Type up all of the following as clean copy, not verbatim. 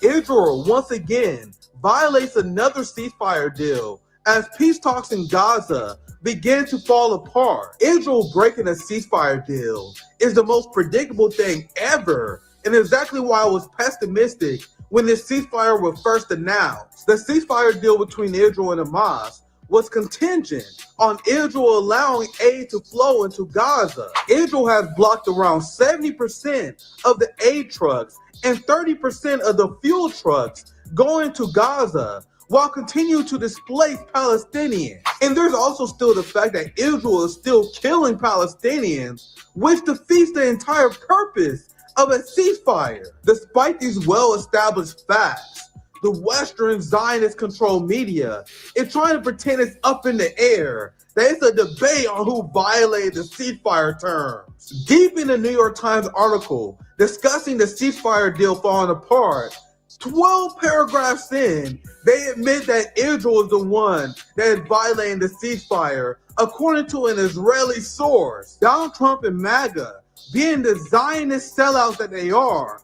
Israel once again violates another ceasefire deal as peace talks in Gaza begin to fall apart. Israel breaking a ceasefire deal is the most predictable thing ever, and exactly why I was pessimistic when this ceasefire was first announced. The ceasefire deal between Israel and Hamas was contingent on Israel allowing aid to flow into Gaza. Israel has blocked around 70% of the aid trucks and 30% of the fuel trucks going to Gaza, while continuing to displace Palestinians. And there's also still the fact that Israel is still killing Palestinians, which defeats the entire purpose of a ceasefire. Despite these well-established facts, the Western Zionist-controlled media is trying to pretend it's up in the air, that it's a debate on who violated the ceasefire terms. Deep in the New York Times article discussing the ceasefire deal falling apart, 12 paragraphs in, they admit that Israel is the one that is violating the ceasefire, according to an Israeli source. Donald Trump and MAGA, being the Zionist sellouts that they are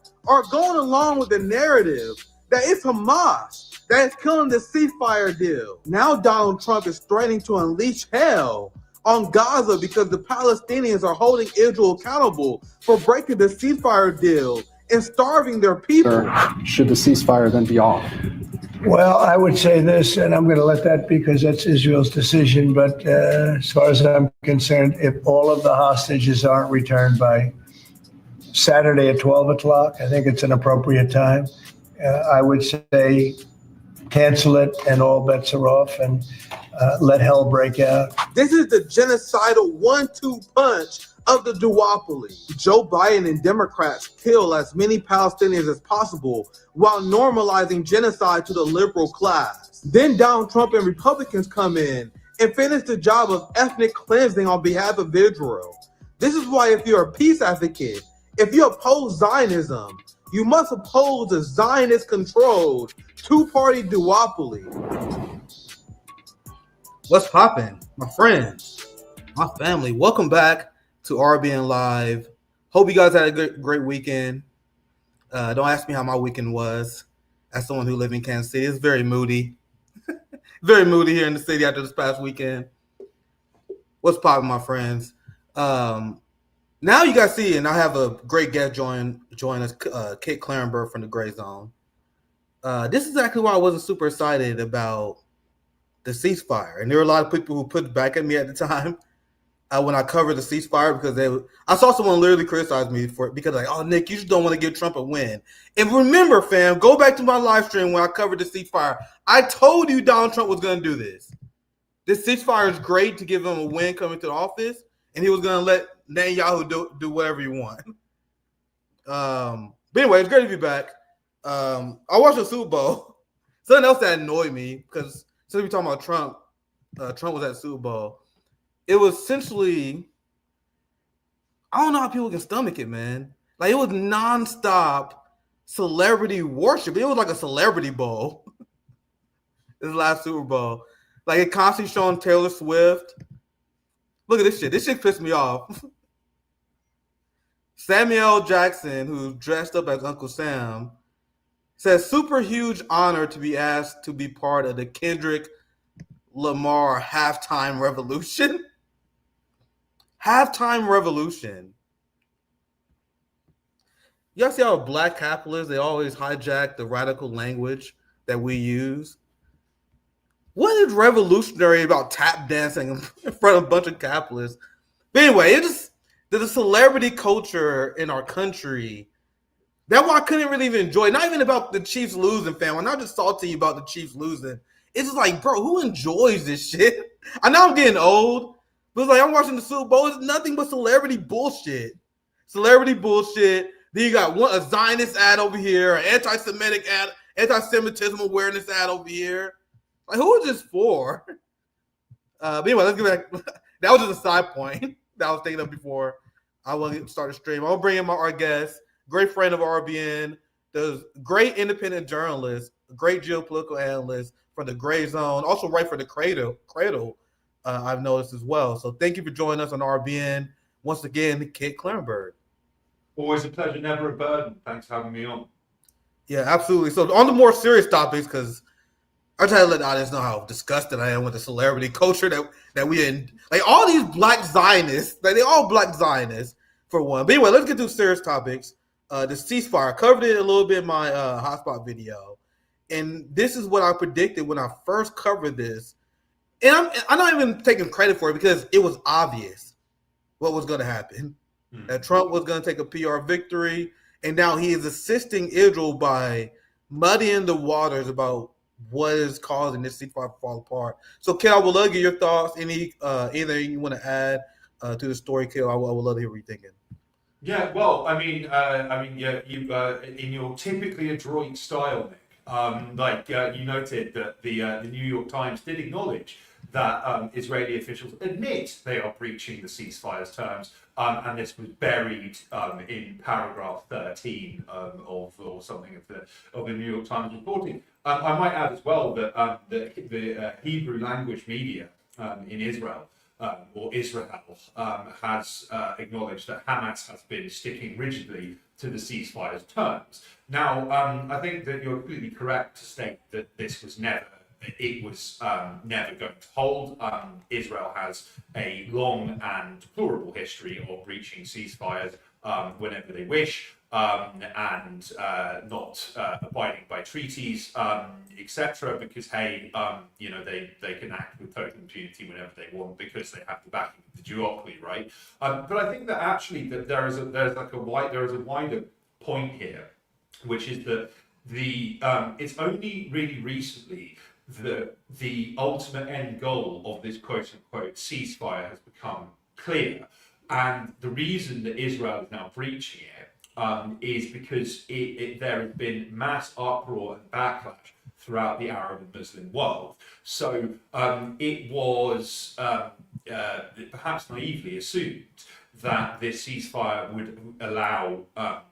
going along with the narrative that it's Hamas that is killing the ceasefire deal. Now Donald Trump is threatening to unleash hell on Gaza because the Palestinians are holding Israel accountable for breaking the ceasefire deal and starving their people. Should the ceasefire then be off? Well, I would say this, and I'm going to let that because that's Israel's decision. But as far as I'm concerned, if all of the hostages aren't returned by Saturday at 12 o'clock, I think it's an appropriate time. I would say cancel it and all bets are off and let hell break out. This is the genocidal 1-2 punch of the duopoly. Joe Biden and Democrats kill as many Palestinians as possible while normalizing genocide to the liberal class. Then Donald Trump and Republicans come in and finish the job of ethnic cleansing on behalf of Israel. This is why if you're a peace advocate, if you oppose Zionism, you must oppose the Zionist-controlled two-party duopoly. What's poppin', my friends, my family? Welcome back to RBN Live. Hope you guys had a great weekend. Don't ask me how my weekend was. As someone who lives in Kansas City, it's very moody. Very moody here in the city after this past weekend. What's poppin', my friends? Now you guys see, and I have a great guest join us, Kate Klarenberg from the Gray Zone. This is exactly why I wasn't super excited about the ceasefire. And there were a lot of people who put back at me at the time when I covered the ceasefire because I saw someone literally criticize me for it because like, oh, Nick, you just don't want to give Trump a win. And remember, fam, go back to my live stream when I covered the ceasefire. I told you Donald Trump was going to do this. This ceasefire is great to give him a win coming to the office, and he was going to let Netanyahu do whatever you want. But anyway, it's great to be back. I watched the Super Bowl. Something else that annoyed me, because since we're talking about Trump, Trump was at the Super Bowl. It was essentially, I don't know how people can stomach it, man. Like, it was nonstop celebrity worship. It was like a celebrity bowl. This last Super Bowl. Like, it constantly showing Taylor Swift. Look at this shit. This shit pissed me off. Samuel Jackson, who's dressed up as Uncle Sam, says, super huge honor to be asked to be part of the Kendrick Lamar halftime revolution. Halftime revolution. Y'all see how black capitalists, they always hijack the radical language that we use. What is revolutionary about tap dancing in front of a bunch of capitalists? But anyway, it just the celebrity culture in our country. That's why I couldn't really even enjoy it. Not even about the Chiefs losing, fam. I'm not just salty about the Chiefs losing. It's just like, bro, who enjoys this shit? I know I'm getting old, but it's like I'm watching the Super Bowl. It's nothing but celebrity bullshit. Celebrity bullshit. Then you got a Zionist ad over here, an anti-Semitic ad, anti-Semitism awareness ad over here. Like, who is this for? But anyway, let's get back. That was just a side point that I was thinking of before I want to start the stream. I'll bring in our guest, great friend of RBN, the great independent journalist, great geopolitical analyst for the Gray Zone, also right for the Cradle. I've noticed as well. So thank you for joining us on RBN. Once again, Kate Klarenberg. Always a pleasure, never a burden. Thanks for having me on. Yeah, absolutely. So on the more serious topics, because I try to let the audience know how disgusted I am with the celebrity culture that we in. Like all these black Zionists, like they all black Zionists for one. But anyway, let's get to serious topics. The ceasefire. I covered it a little bit in my hotspot video, and this is what I predicted when I first covered this. And I'm not even taking credit for it because it was obvious what was going to happen. That Trump was going to take a PR victory, and now he is assisting Israel by muddying the waters about what is causing this ceasefire to fall apart. So, Kel, I would love to get your thoughts. Anything you want to add to the story, Kel? I would love to hear what you're thinking. Yeah, well, yeah, you in your typically adroit style, Nick, you noted that the New York Times did acknowledge that Israeli officials admit they are breaching the ceasefire's terms, and this was buried in paragraph 13 or something of the New York Times reporting. I might add as well that the Hebrew language media in Israel. Or Israel has acknowledged that Hamas has been sticking rigidly to the ceasefire's terms. Now, I think that you're completely correct to state that this was never going to hold. Israel has a long and deplorable history of breaching ceasefires whenever they wish. And not abiding by treaties, etc. Because hey, they can act with total impunity whenever they want because they have the backing of the duopoly, right? But I think that actually that there is a wider point here, which is that it's only really recently that the ultimate end goal of this quote unquote ceasefire has become clear, and the reason that Israel is now breaching it. Is because there has been mass uproar and backlash throughout the Arab and Muslim world. So it was perhaps naively assumed that this ceasefire would allow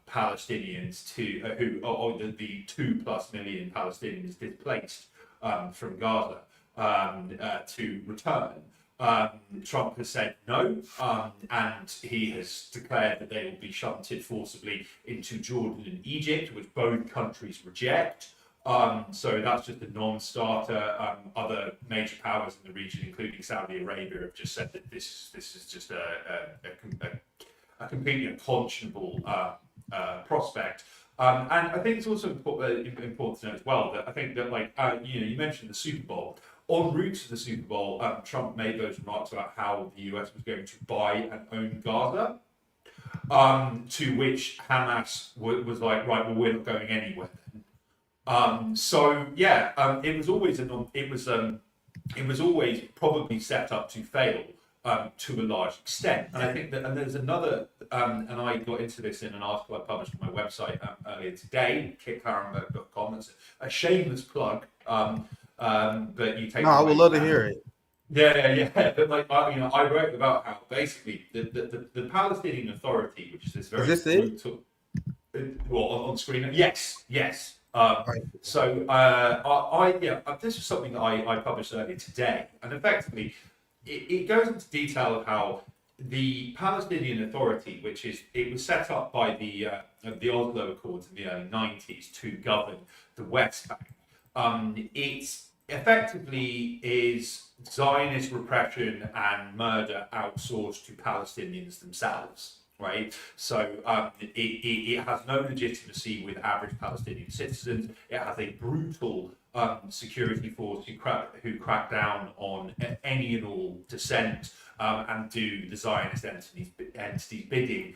Palestinians the 2+ million Palestinians displaced from Gaza to return. Trump has said no, and he has declared that they will be shunted forcibly into Jordan and Egypt, which both countries reject. So that's just a non-starter. Other major powers in the region, including Saudi Arabia, have just said that this is just a completely unconscionable prospect. And I think it's also important to note as well that I think that you mentioned the Super Bowl. En route to the Super Bowl, Trump made those remarks about how the US was going to buy and own Gaza, to which Hamas was like, right, well, we're not going anywhere then. So yeah, it was always probably set up to fail to a large extent. And I think that, and there's another, and I got into this in an article I published on my website earlier today, Klarenberg.com. It's a shameless plug. But you take. No, I would love to hear it. Yeah. But I wrote about how basically the Palestinian Authority, which is this very brutal. Well, on screen. Yes. Right. So this is something that I published earlier today, and effectively, it goes into detail of how the Palestinian Authority, it was set up by the Oslo Accords in the early 90s to govern the West Bank. It effectively is Zionist repression and murder outsourced to Palestinians themselves, right? So it has no legitimacy with average Palestinian citizens. It has a brutal security force who crack down on any and all dissent and do the Zionist entities bidding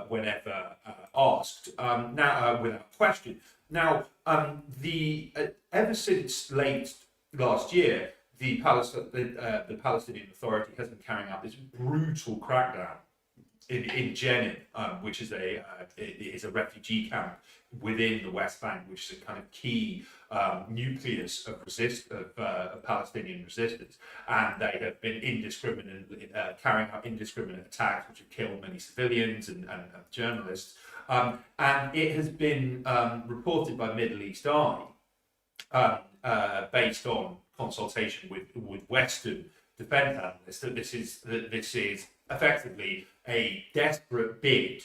whenever asked, now without question. Now, ever since late last year, the Palestinian Authority has been carrying out this brutal crackdown in Jenin, which is a refugee camp within the West Bank, which is a kind of key nucleus of Palestinian resistance, and they have been carrying out indiscriminate attacks, which have killed many civilians and journalists. And it has been reported by Middle East Eye, based on consultation with Western defense analysts, that this is effectively a desperate bid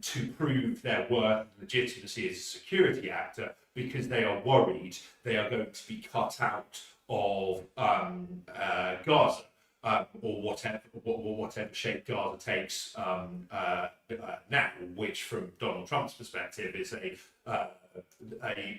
to prove their worth and legitimacy as a security actor, because they are worried they are going to be cut out of Gaza, or whatever shape Gaza takes now, which from Donald Trump's perspective is a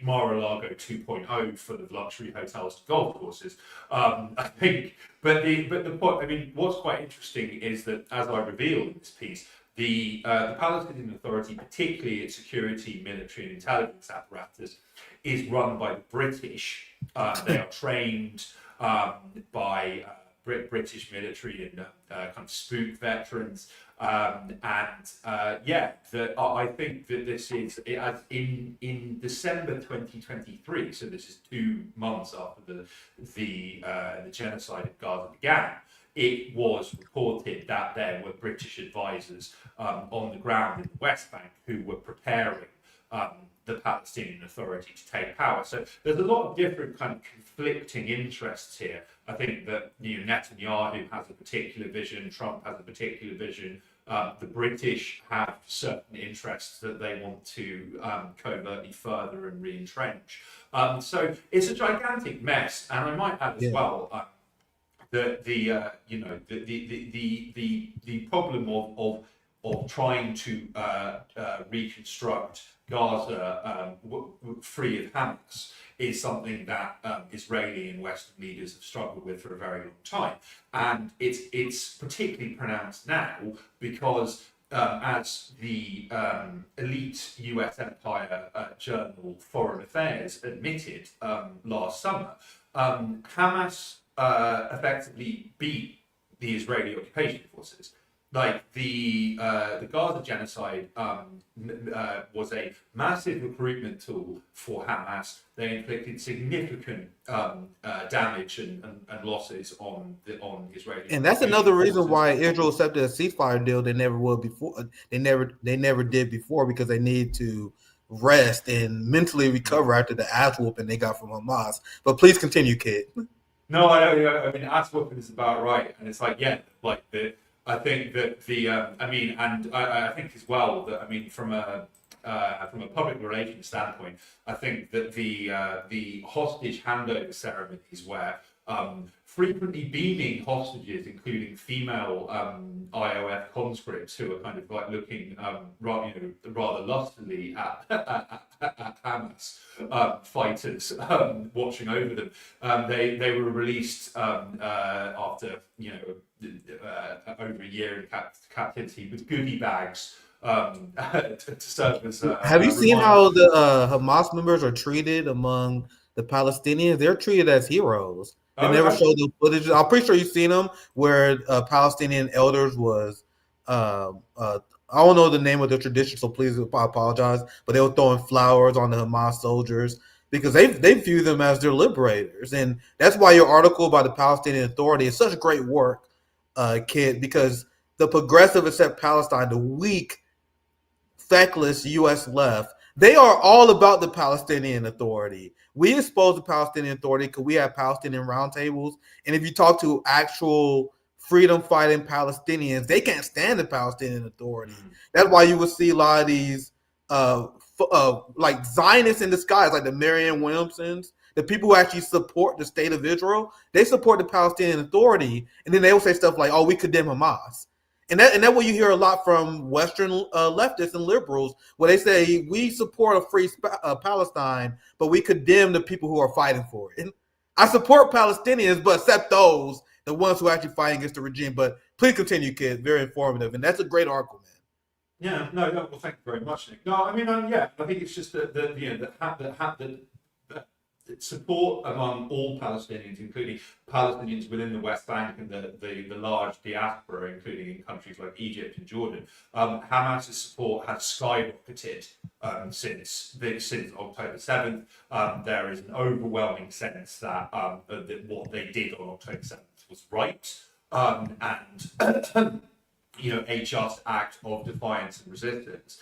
Mar-a-Lago 2.0 full of luxury hotels and golf courses, I think. But the point, I mean, what's quite interesting is that, as I reveal in this piece, the Palestinian Authority, particularly its security, military, and intelligence apparatus, is run by the British. They are trained by British military and kind of spook veterans, I think that this is in December 2023. So this is 2 months after the genocide of Gaza began. It was reported that there were British advisors on the ground in the West Bank who were preparing the Palestinian Authority to take power. So there's a lot of different kind of conflicting interests here. I think that Netanyahu has a particular vision, Trump has a particular vision. The British have certain interests that they want to covertly further and re-entrench. So it's a gigantic mess, and I might add as well that the problem of trying to reconstruct Gaza free of Hamas is something that Israeli and Western leaders have struggled with for a very long time, and it's particularly pronounced now because, as the elite U.S. empire journal Foreign Affairs admitted last summer, Hamas effectively beat the Israeli occupation forces. Like the Gaza genocide was a massive recruitment tool for Hamas. They inflicted significant damage and losses on Israeli. And that's another reason why Israel accepted a ceasefire deal they never would before. They never did before, because they need to rest and mentally recover after the ass whooping they got from Hamas. But please continue, kid. No, I mean, ass whooping is about right, and it's like, yeah, like I think that I think as well that, I mean, from a public relations standpoint, I think that the hostage handover ceremonies where frequently beaming hostages, including female IOF conscripts who are kind of like looking rather lustily at Hamas fighters watching over them. They were released after over a year in captivity with goodie bags to serve as. Have you seen how the Hamas members are treated among the Palestinians? They're treated as heroes. They never show the footage. I'm pretty sure you've seen them where Palestinian elders was. I don't know the name of the tradition, so please, I apologize. But they were throwing flowers on the Hamas soldiers because they view them as their liberators, and that's why your article about the Palestinian Authority is such great work, kid. Because the progressive accept Palestine, the weak, feckless U.S. left, they are all about the Palestinian Authority. We expose the Palestinian Authority because we have Palestinian roundtables, and if you talk to actual freedom-fighting Palestinians, they can't stand the Palestinian Authority. That's why you would see a lot of these like Zionists in disguise, like the Marianne Williamsons, the people who actually support the state of Israel. They support the Palestinian Authority, and then they will say stuff like, "Oh, we condemn Hamas." And that's what you hear a lot from Western leftists and liberals, where they say we support a free Palestine, but we condemn the people who are fighting for it. And I support Palestinians, but except those, the ones who are actually fighting against the regime. But please continue, kid. Very informative, and that's a great article, man. Yeah, no. Well, thank you very much, Nick. No, I mean, I think it's just that the support among all Palestinians, including Palestinians within the West Bank and the large diaspora, including in countries like Egypt and Jordan, Hamas's support has skyrocketed since October 7th. There is an overwhelming sense that what they did on October 7th was right, and a just act of defiance and resistance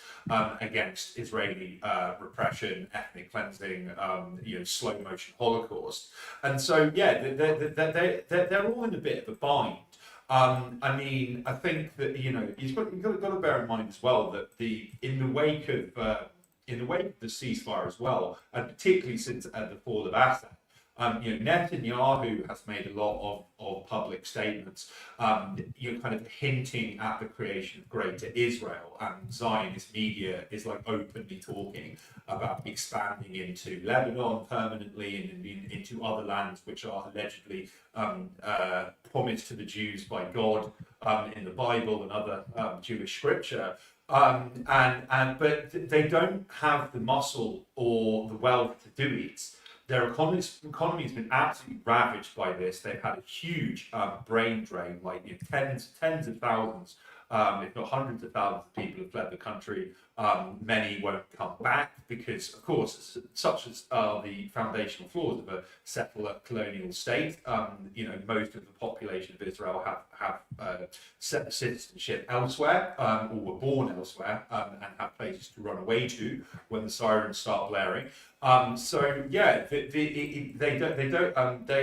against Israeli repression, ethnic cleansing, slow motion Holocaust, and so they're all in a bit of a bind. I mean, I think that you've got to bear in mind as well that in the wake of the ceasefire as well, and particularly since the fall of Assad, Netanyahu has made a lot of public statements, kind of hinting at the creation of Greater Israel, and Zionist media is like openly talking about expanding into Lebanon permanently and into other lands which are allegedly promised to the Jews by God in the Bible and other Jewish scripture. But they don't have the muscle or the wealth to do it. Their economy has been absolutely ravaged by this. They've had a huge brain drain, like tens of thousands, if not hundreds of thousands of people have fled the country. Many won't come back because, of course, such as the foundational flaws of a settler colonial state, most of the population of Israel have citizenship elsewhere, or were born elsewhere, and have places to run away to when the sirens start blaring. They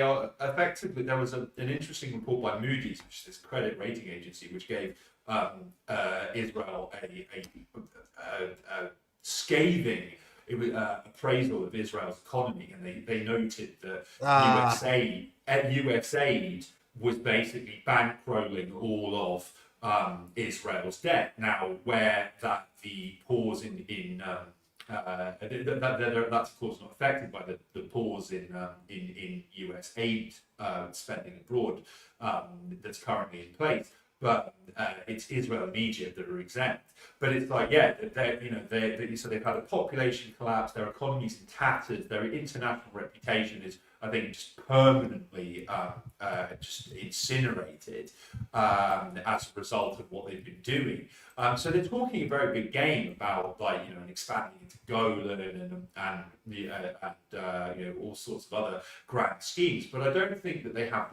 are effectively. There was an interesting report by Moody's, which is this credit rating agency, which gave Israel a scathing appraisal of Israel's economy, and they noted that USAID was basically bankrolling all of Israel's debt. Now, where that the pause that's of course not affected by the pause in US aid spending abroad that's currently in place, but it's Israel and Egypt that are exempt. But it's like, so they've had a population collapse, their economy's in tatters, their international reputation is, I think, just permanently just incinerated as a result of what they've been doing. So they're talking a very big game about expanding into Golan and all sorts of other grand schemes. But I don't think that they have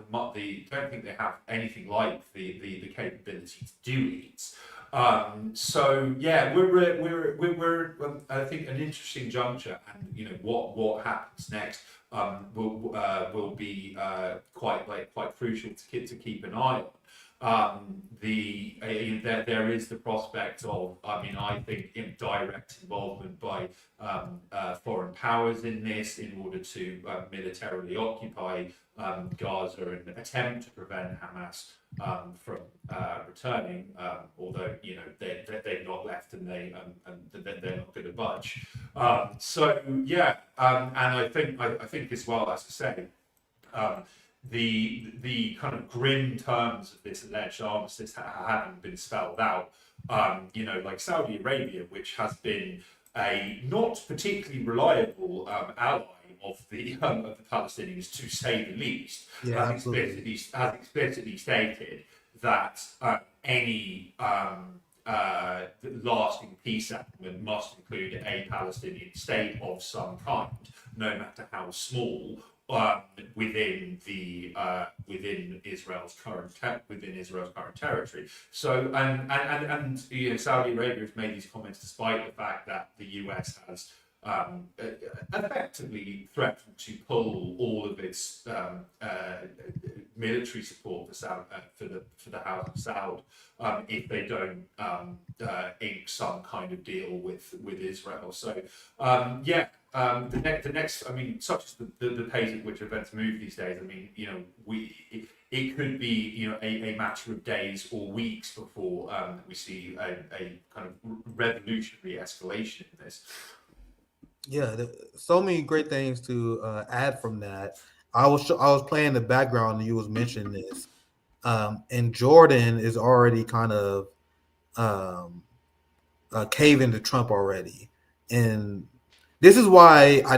anything like the capability to do it. We're I think an interesting juncture, and what happens next will be quite crucial to keep an eye on. There is the prospect of, I think, direct involvement by foreign powers in this in order to militarily occupy Gaza and attempt to prevent Hamas from returning, although they've not left and they're not going to budge. And I think as well, as I say, the kind of grim terms of this alleged armistice haven't been spelled out. Like Saudi Arabia, which has been a not particularly reliable ally of the Palestinians, to say the least, has explicitly stated that any lasting peace settlement must include a Palestinian state of some kind, no matter how small, within Israel's current territory. So and Saudi Arabia has made these comments despite the fact that the US has effectively threatened to pull all of its military support for the House of Saud if they don't ink some kind of deal with Israel. So the next, such as the pace at which events move these days. It could be a matter of days or weeks before we see a kind of revolutionary escalation in this. Yeah, so many great things to add from that. I was playing the background and you was mentioning this, and Jordan is already kind of caving to Trump already, and this is why I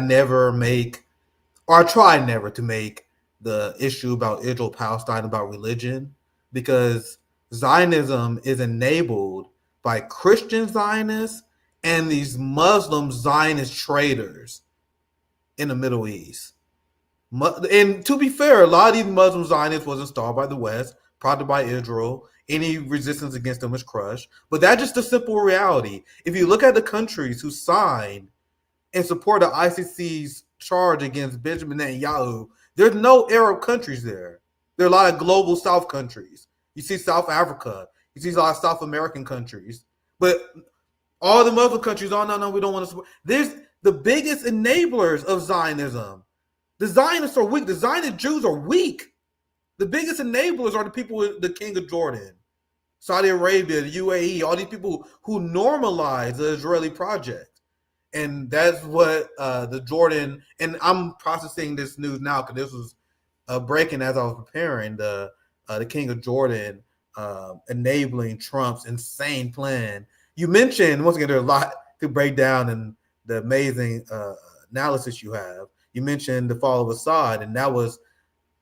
try never to make the issue about Israel-Palestine about religion, because Zionism is enabled by Christian Zionists and these Muslim Zionist traders in the Middle East. And to be fair, a lot of these Muslim Zionists was installed by the West, prodded by Israel. Any resistance against them was crushed. But that's just the simple reality. If you look at the countries who signed and support the ICC's charge against Benjamin Netanyahu, there's no Arab countries there. There are a lot of global South countries. You see South Africa. You see a lot of South American countries. But all the Muslim countries, oh, no, we don't want to support. There's the biggest enablers of Zionism. The Zionists are weak. The Zionist Jews are weak. The biggest enablers are the people with the King of Jordan, Saudi Arabia, the UAE, all these people who normalize the Israeli project. And that's what the Jordan, and I'm processing this news now because this was breaking as I was preparing, the King of Jordan enabling Trump's insane plan. You mentioned, once again, there's a lot to break down in the amazing analysis you have. You mentioned the fall of Assad, and that was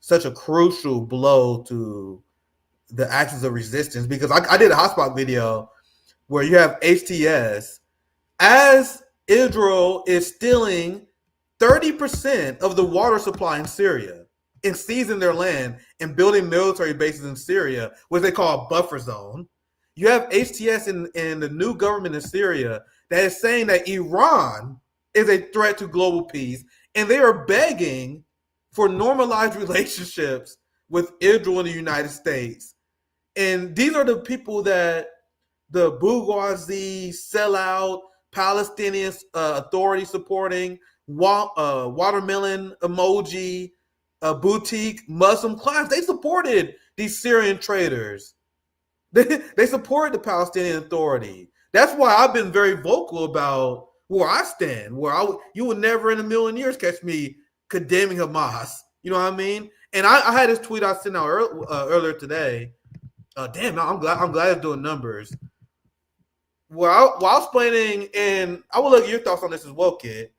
such a crucial blow to the actions of resistance, because I did a hotspot video where you have HTS as Israel is stealing 30% of the water supply in Syria and seizing their land and building military bases in Syria, what they call a buffer zone. You have HTS in the new government in Syria that is saying that Iran is a threat to global peace, and they are begging for normalized relationships with Israel and the United States. And these are the people that the bourgeoisie, sellout, Palestinian Authority supporting, watermelon emoji, boutique Muslim class, they supported these Syrian traitors. They supported the Palestinian Authority. That's why I've been very vocal about where I stand, you would never in a million years catch me condemning Hamas. You know what I mean? And I had this tweet I sent out earlier today. Damn, I'm glad it's doing numbers. While I was explaining, and I will look at your thoughts on this as well, kid.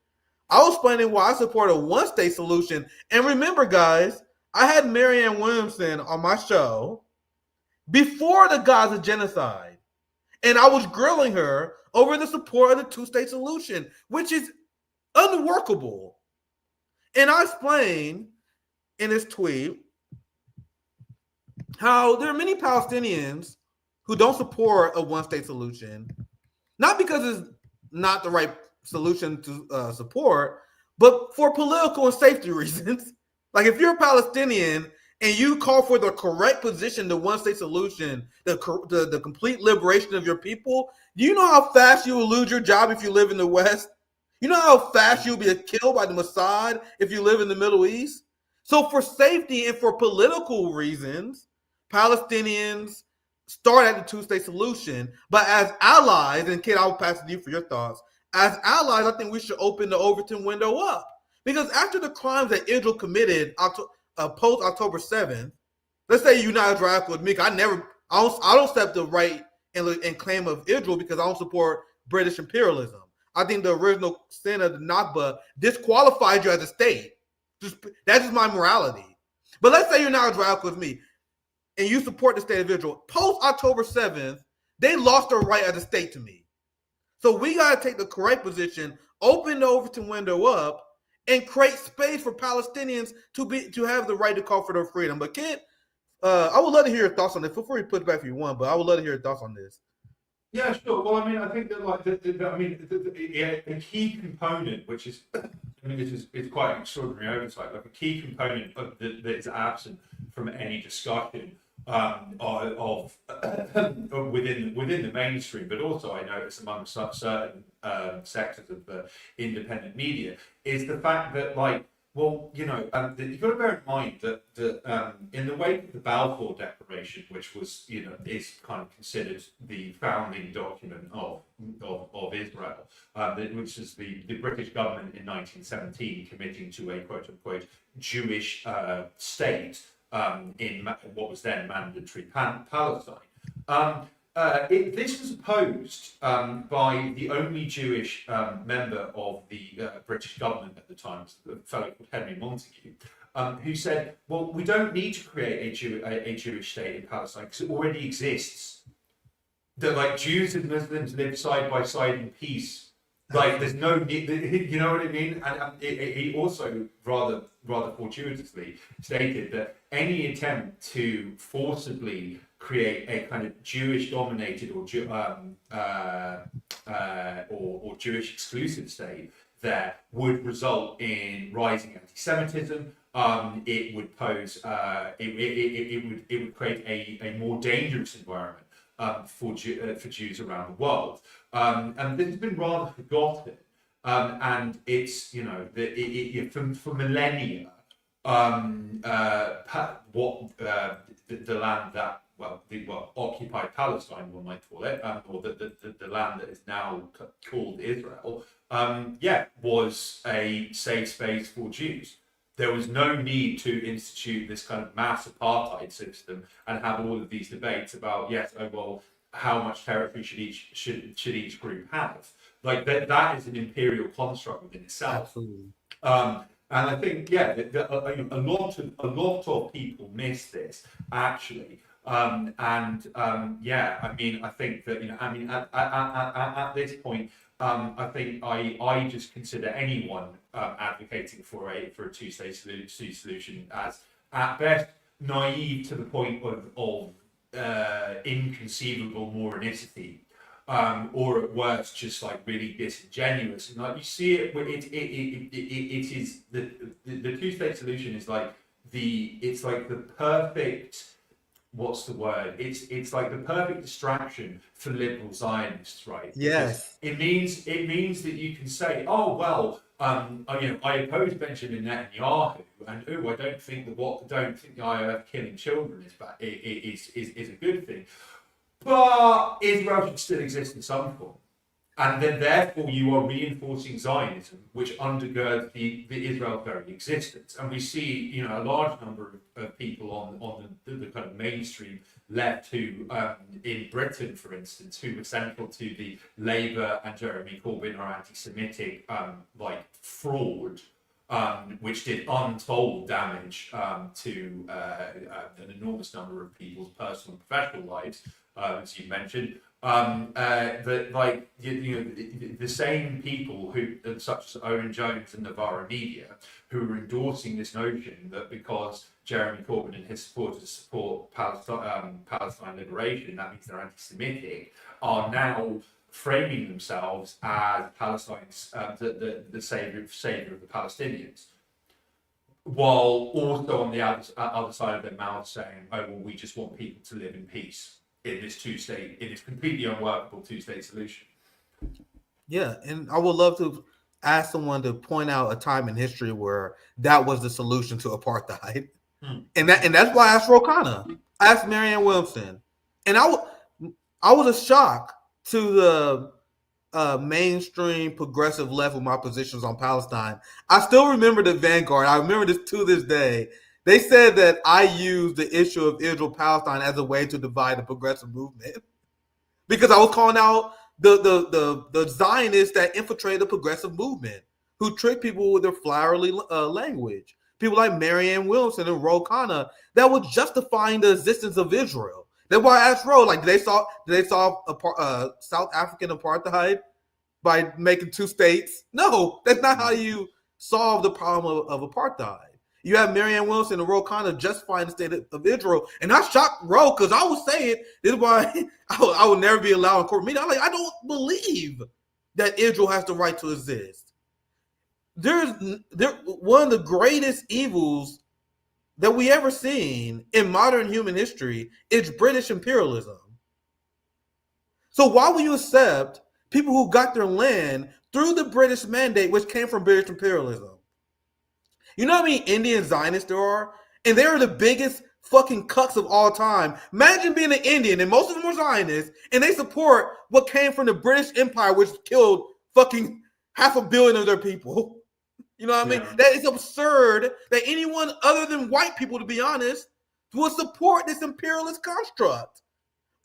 I was explaining why I support a one-state solution. And remember, guys, I had Marianne Williamson on my show before the Gaza genocide. And I was grilling her over the support of the two-state solution, which is unworkable. And I explained in this tweet how there are many Palestinians who don't support a one-state solution, not because it's not the right solution to support, but for political and safety reasons. Like, if you're a Palestinian and you call for the correct position, the one-state solution, the complete liberation of your people, do you know how fast you will lose your job if you live in the West? You know how fast you'll be killed by the Mossad if you live in the Middle East? So for safety and for political reasons, Palestinians start at the two-state solution. But as allies, and Kid, I'll pass it to you for your thoughts. As allies, I think we should open the Overton window up. Because after the crimes that Israel committed post-October 7th, let's say United Radical with me, I don't step the right and claim of Israel because I don't support British imperialism. I think the original sin of the Nakba disqualified you as a state. That's just my morality. But let's say you're not as radical as me and you support the state of Israel. Post-October 7th, they lost their right as a state to me. So we got to take the correct position, open the Overton window up, and create space for Palestinians to have the right to call for their freedom. But Kid, I would love to hear your thoughts on this. Feel free to put it back if you want, but I would love to hear your thoughts on this. Yeah, sure. Well, I mean, I think that a key component, which is, it's quite an extraordinary oversight. Like, a key component that is absent from any discussion of within the mainstream, but also I notice among certain sectors of the independent media, is the fact that, like, well, you've got to bear in mind that in the wake of the Balfour Declaration, which was, is kind of considered the founding document of Israel, which is the British government in 1917 committing to a quote-unquote Jewish state in what was then mandatory Palestine. This was opposed by the only Jewish member of the British government at the time, a fellow called Henry Montagu, who said, well, we don't need to create a Jewish state in Palestine because it already exists. That, like, Jews and Muslims live side by side in peace. Like, there's no need, you know what I mean? And he also rather fortuitously stated that any attempt to forcibly create a kind of Jewish-dominated or Jewish exclusive state there would result in rising anti-Semitism, it would pose it would create a more dangerous environment for Jews around the world, and this has been rather forgotten, and it's for millennia. The land that occupied Palestine, one might call it, or the land that is now called Israel, was a safe space for Jews. There was no need to institute this kind of mass apartheid system and have all of these debates about how much territory should each group have. Like that is an imperial construct within itself. Absolutely. And I think, a lot of people miss this actually. I think that at this point, I think I just consider anyone advocating for a two-state solution as at best naive to the point of inconceivable moranicity. Or at worst, just like really disingenuous. And like you see it is the two-state solution is like it's like the perfect, what's the word? It's like the perfect distraction for liberal Zionists, right? Yes. Because it means that you can say, oh well, I oppose Benjamin Netanyahu, and I don't think the IOF killing children is a good thing. But Israel should still exist in some form. And then therefore you are reinforcing Zionism, which undergirds the Israel's very existence. And we see, a large number of people on the kind of mainstream left who, in Britain, for instance, who were central to the Labour and Jeremy Corbyn are anti-Semitic, fraud, which did untold damage to an enormous number of people's personal and professional lives. As you mentioned, the same people who, such as Owen Jones and Navarro Media, who are endorsing this notion that because Jeremy Corbyn and his supporters support Palestine liberation, that means they're anti-Semitic, are now framing themselves as Palestine's the savior of the Palestinians, while also on the other side of their mouth saying, "Oh well, we just want people to live in peace." In this completely unworkable two-state solution. Yeah, and I would love to ask someone to point out a time in history where that was the solution to apartheid, and that's why I asked Ro Khanna, I asked Marianne Williamson, and I was a shock to the mainstream progressive left with my positions on Palestine. I still remember the Vanguard. I remember this to this day. They said that I used the issue of Israel-Palestine as a way to divide the progressive movement because I was calling out the Zionists that infiltrated the progressive movement, who tricked people with their flowery language. People like Marianne Williamson and Ro Khanna that was justifying the existence of Israel. That's why I asked Ro, did they solve South African apartheid by making two states? No, that's not how you solve the problem of apartheid. You have Marianne Williamson and Ro Khanna justifying the state of Israel. And I shocked Ro because I was saying, this is why I would never be allowed in court meeting. I'm like, I don't believe that Israel has the right to exist. One of the greatest evils that we ever seen in modern human history is British imperialism. So why would you accept people who got their land through the British mandate, which came from British imperialism? You know how many Indian Zionists there are? And they're the biggest fucking cucks of all time. Imagine being an Indian, and most of them are Zionists, and they support what came from the British Empire, which killed fucking 500 million of their people. You know what I mean? That is absurd that anyone other than white people, to be honest, would support this imperialist construct.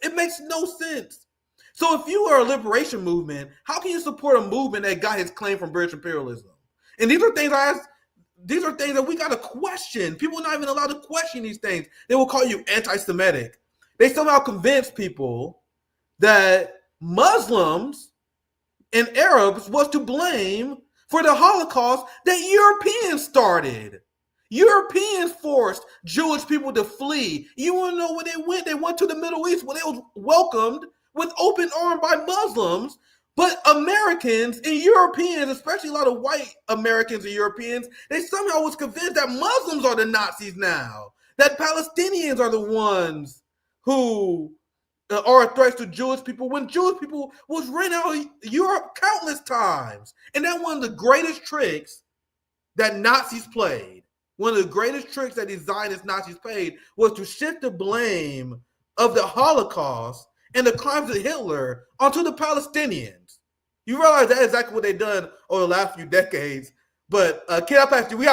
It makes no sense. So if you are a liberation movement, how can you support a movement that got its claim from British imperialism? And these are things that we got to question. People are not even allowed to question these things. They will call you anti-Semitic. They somehow convince people that Muslims and Arabs was to blame for the Holocaust that Europeans started. Europeans forced Jewish people to flee. You want to know where they went? They went to the Middle East where they was welcomed with open arms by Muslims But Americans and Europeans, especially a lot of white Americans and Europeans, they somehow was convinced that Muslims are the Nazis now, that Palestinians are the ones who are threats to Jewish people, when Jewish people was ran out of Europe countless times. And that's one of the greatest tricks that Nazis played. One of the greatest tricks that these Zionist Nazis played was to shift the blame of the Holocaust and the crimes of Hitler onto the Palestinians. You realize that's exactly what they've done over the last few decades. But Kid, I'll pass you. We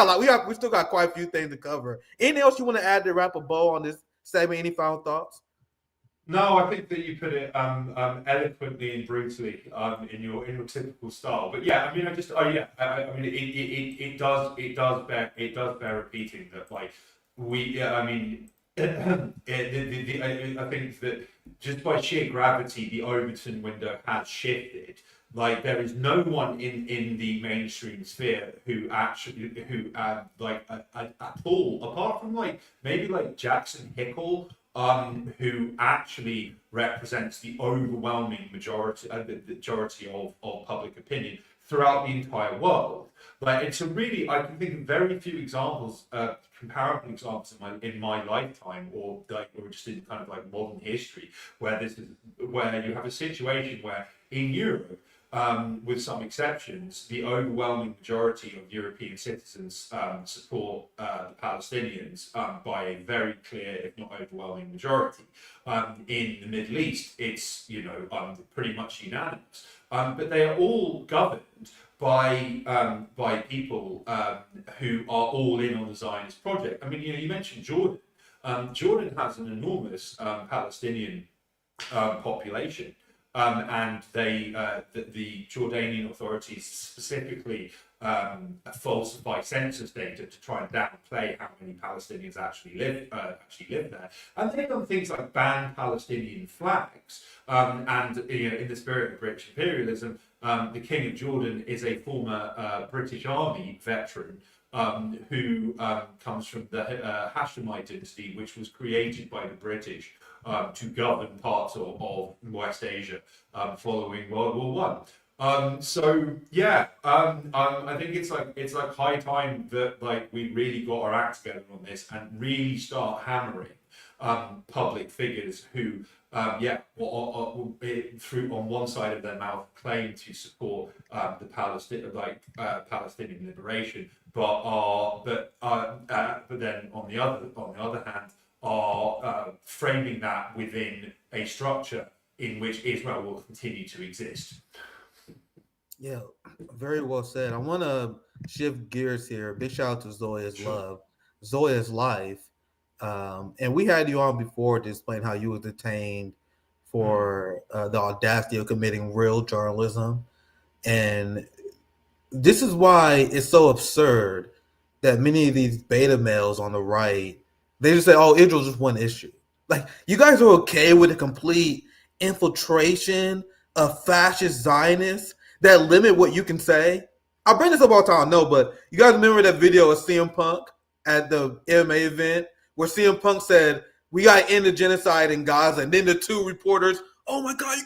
still got quite a few things to cover. Anything else you want to add to wrap a bow on this segment? Any final thoughts? No, I think that you put it eloquently and brutally in your typical style. But yeah, I mean, it does bear repeating that, like, I think that just by sheer gravity, the Overton window has shifted. Like, there is no one in the mainstream sphere who at all, apart from like maybe like Jackson Hickle, who actually represents the overwhelming majority of public opinion throughout the entire world. Like, it's a really, I can think of very few examples, comparable examples in my lifetime, or just in kind of like modern history, where you have a situation where in Europe, with some exceptions, the overwhelming majority of European citizens support the Palestinians by a very clear, if not overwhelming, majority. In the Middle East, it's pretty much unanimous. But they are all governed by people who are all in on the Zionist project. I mean, you mentioned Jordan. Jordan has an enormous Palestinian population. And the Jordanian authorities specifically falsify census data to try and downplay how many Palestinians actually live there. And they've done things like ban Palestinian flags. And in the spirit of British imperialism, the King of Jordan is a former British Army veteran who comes from the Hashemite dynasty, which was created by the British to govern parts of West Asia following World War One. I think it's like high time that we really got our act together on this and really start hammering public figures who through on one side of their mouth claim to support the Palestinian liberation, but then on the other hand are framing that within a structure in which Israel will continue to exist. Yeah, very well said. I want to shift gears here. Big shout out to Zoya's Love, Zoya's Life. And we had you on before to explain how you were detained for the audacity of committing real journalism. And this is why it's so absurd that many of these beta males on the right, they just say, oh, Israel's just one issue. Like, you guys are okay with the complete infiltration of fascist Zionists that limit what you can say? I bring this up all the time, no, but you guys remember that video of CM Punk at the MMA event where CM Punk said, we got to end the genocide in Gaza, and then the two reporters, oh my God,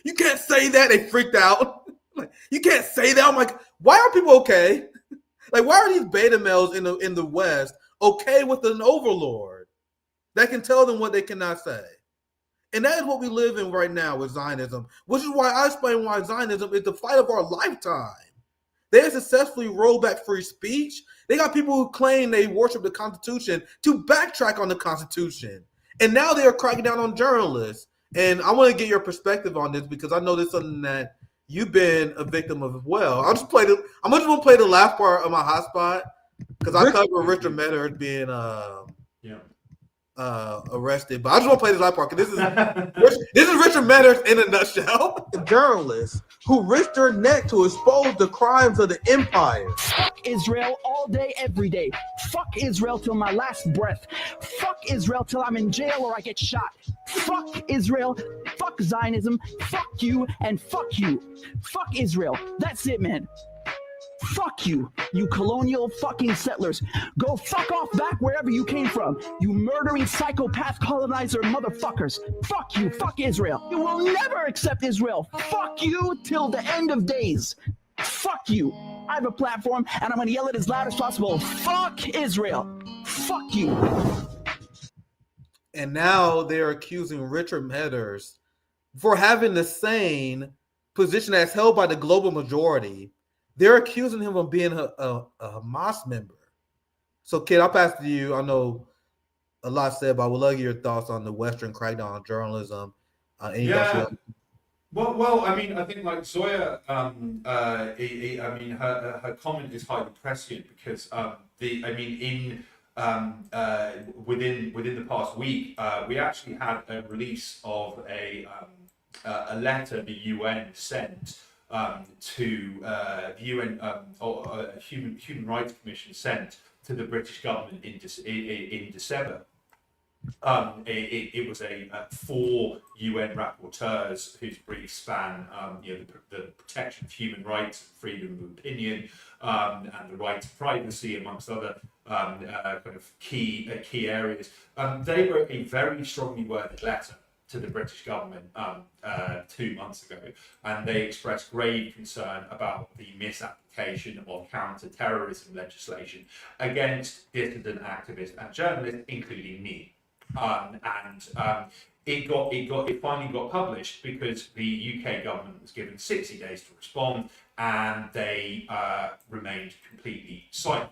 you can't say that. They freaked out. Like, you can't say that. I'm like, why are people okay? Like, why are these beta males in the West okay with an overlord that can tell them what they cannot say? And that is what we live in right now with Zionism, which is why I explain why Zionism is the fight of our lifetime. They have successfully rolled back free speech. They got people who claim they worship the Constitution to backtrack on the Constitution. And now they are cracking down on journalists. And I want to get your perspective on this because I know this is something that you've been a victim of as well. I'm just going to play the last part of my hotspot because I cover Richard Medhurst being arrested, but I just want to play this last part because this is Richard Medhurst in a nutshell. Journalists who risked their neck to expose the crimes of the empire. Fuck Israel all day, every day. Fuck Israel till my last breath. Fuck Israel till I'm in jail or I get shot. Fuck Israel. Fuck Zionism. Fuck you and fuck you. Fuck Israel. That's it, man. Fuck you, you colonial fucking settlers. Go fuck off back wherever you came from, you murdering psychopath colonizer motherfuckers. Fuck you, fuck Israel. You will never accept Israel. Fuck you till the end of days. Fuck you. I have a platform and I'm gonna yell it as loud as possible. Fuck Israel. Fuck you. And now they're accusing Richard Medhurst for having the same position that's held by the global majority. They're accusing him of being a Hamas member. So, Kid, I'll pass to you. I know a lot said, but I would love your thoughts on the Western crackdown on journalism. Well, I mean, I think like Zoya, I mean, her comment is highly prescient because within the past week, we actually had a release of a letter the UN sent to the UN or Human Rights Commission sent to the British government in December. It was a 4 UN rapporteurs whose briefs span the protection of human rights, freedom of opinion, and the right to privacy, amongst other kind of key areas. They wrote a very strongly worded letter to the British government 2 months ago, and they expressed grave concern about the misapplication of counter-terrorism legislation against dissident activists and journalists, including me. It finally got published because the UK government was given 60 days to respond, and they remained completely silent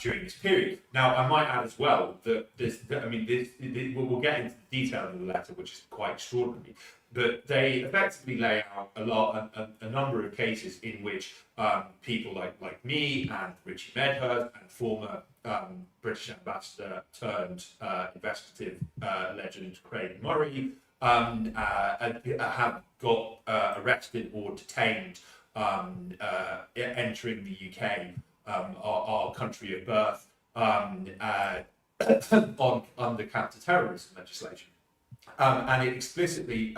during this period. Now, I might add as well that we'll get into the detail of the letter, which is quite extraordinary. But they effectively lay out a number of cases in which people like me and Richie Medhurst and former British ambassador turned investigative legend Craig Murray have got arrested or detained entering the UK, our country of birth, under counter-terrorism legislation. And it explicitly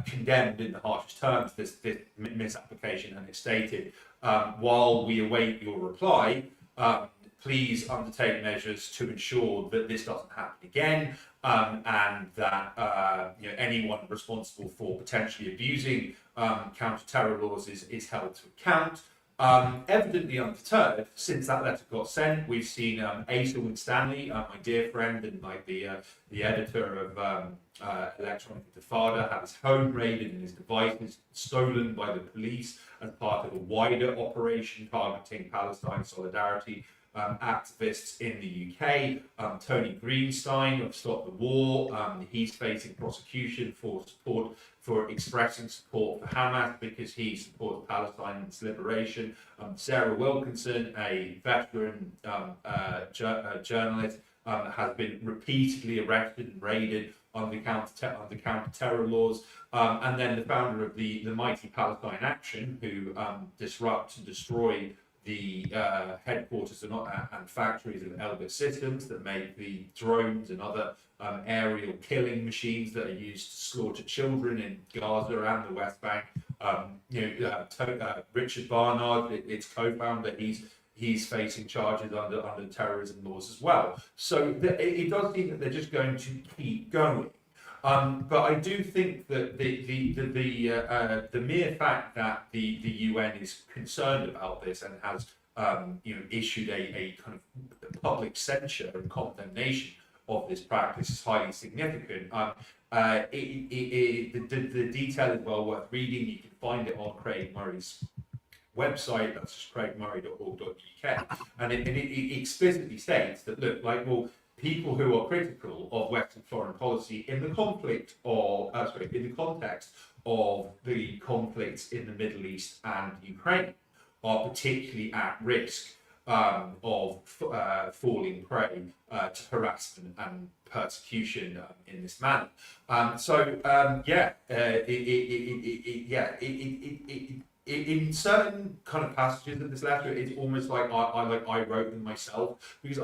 condemned in the harshest terms this misapplication, and it stated, while we await your reply, please undertake measures to ensure that this doesn't happen again, and that anyone responsible for potentially abusing counter-terror laws is held to account. Evidently undeterred, since that letter got sent, we've seen Asa Winstanley, my dear friend and like the editor of Electronic Intifada, have his home raided and his devices stolen by the police as part of a wider operation targeting Palestine solidarity activists in the UK. Tony Greenstein of Stop the War, he's facing prosecution for expressing support for Hamas because he supports Palestine and its liberation. Sarah Wilkinson, a veteran journalist, has been repeatedly arrested and raided under counter-terror laws. And then the founder of the Mighty Palestine Action, who disrupt and destroy the headquarters and factories of Elbit Systems that make the drones and other aerial killing machines that are used to slaughter children in Gaza and the West Bank. Richard Barnard, its co-founder, he's facing charges under terrorism laws as well. So it does seem that they're just going to keep going. But I do think that the mere fact that the UN is concerned about this and has issued a kind of public censure and condemnation of this practice is highly significant. The detail is well worth reading. You can find it on Craig Murray's website. That's just craigmurray.org.uk, and it explicitly states that people who are critical of Western foreign policy in the context of the conflicts in the Middle East and Ukraine are particularly at risk of falling prey to harassment and persecution in this manner. In certain kind of passages of this letter, it's almost like I wrote them myself, because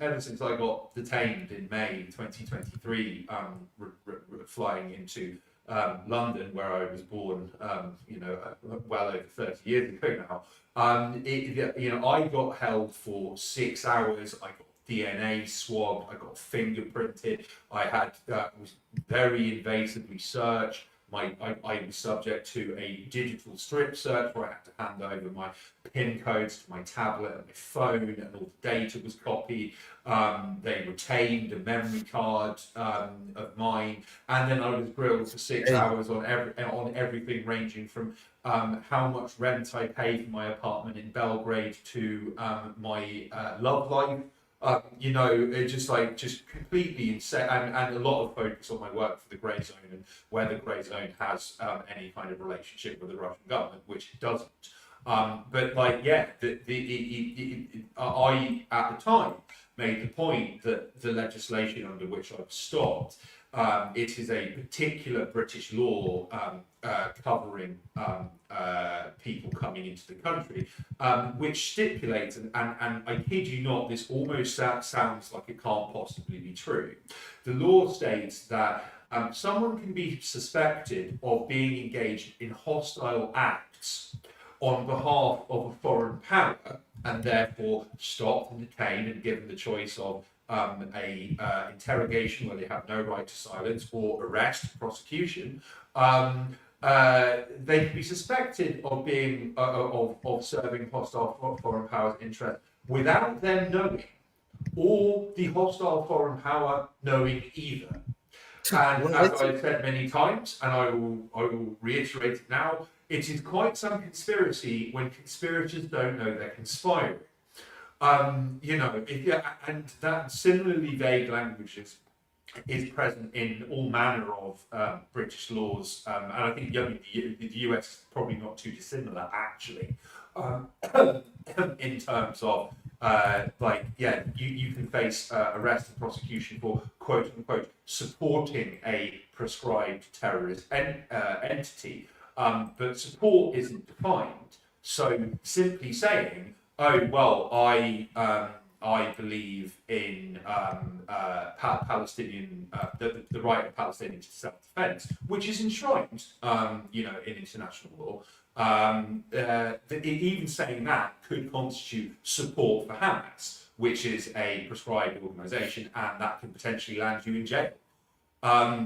ever since I got detained in May 2023, flying into London, where I was born, well over 30 years ago now. I got held for 6 hours. I got DNA swabbed. I got fingerprinted. I had was very invasively searched. I was subject to a digital strip search where I had to hand over my PIN codes to my tablet and my phone, and all the data was copied. They retained a memory card of mine, and then I was grilled for 6 hours on everything ranging from how much rent I pay for my apartment in Belgrade to my love life. It's just completely insane, and a lot of focus on my work for the Grey Zone and whether Grey Zone has any kind of relationship with the Russian government, which it doesn't. I at the time made the point that the legislation under which I was stopped, it is a particular British law covering people coming into the country, which stipulates, and I kid you not, this almost sounds like it can't possibly be true. The law states that someone can be suspected of being engaged in hostile acts on behalf of a foreign power, and therefore stopped and detained and given the choice of a interrogation where they have no right to silence, or arrest, prosecution. They can be suspected of being of serving hostile foreign powers' interest without them knowing, or the hostile foreign power knowing either. And as I've said many times, and I will reiterate it now, it is quite some conspiracy when conspirators don't know they're conspiring. And that similarly vague language is present in all manner of British laws, and I think the US is probably not too dissimilar, actually, in terms of you can face arrest and prosecution for quote unquote supporting a prescribed terrorist entity, but support isn't defined. So simply saying, oh well, I believe in Palestinian the right of Palestinians to self-defense, which is enshrined, in international law. Even saying that could constitute support for Hamas, which is a prescribed organisation, and that can potentially land you in jail. I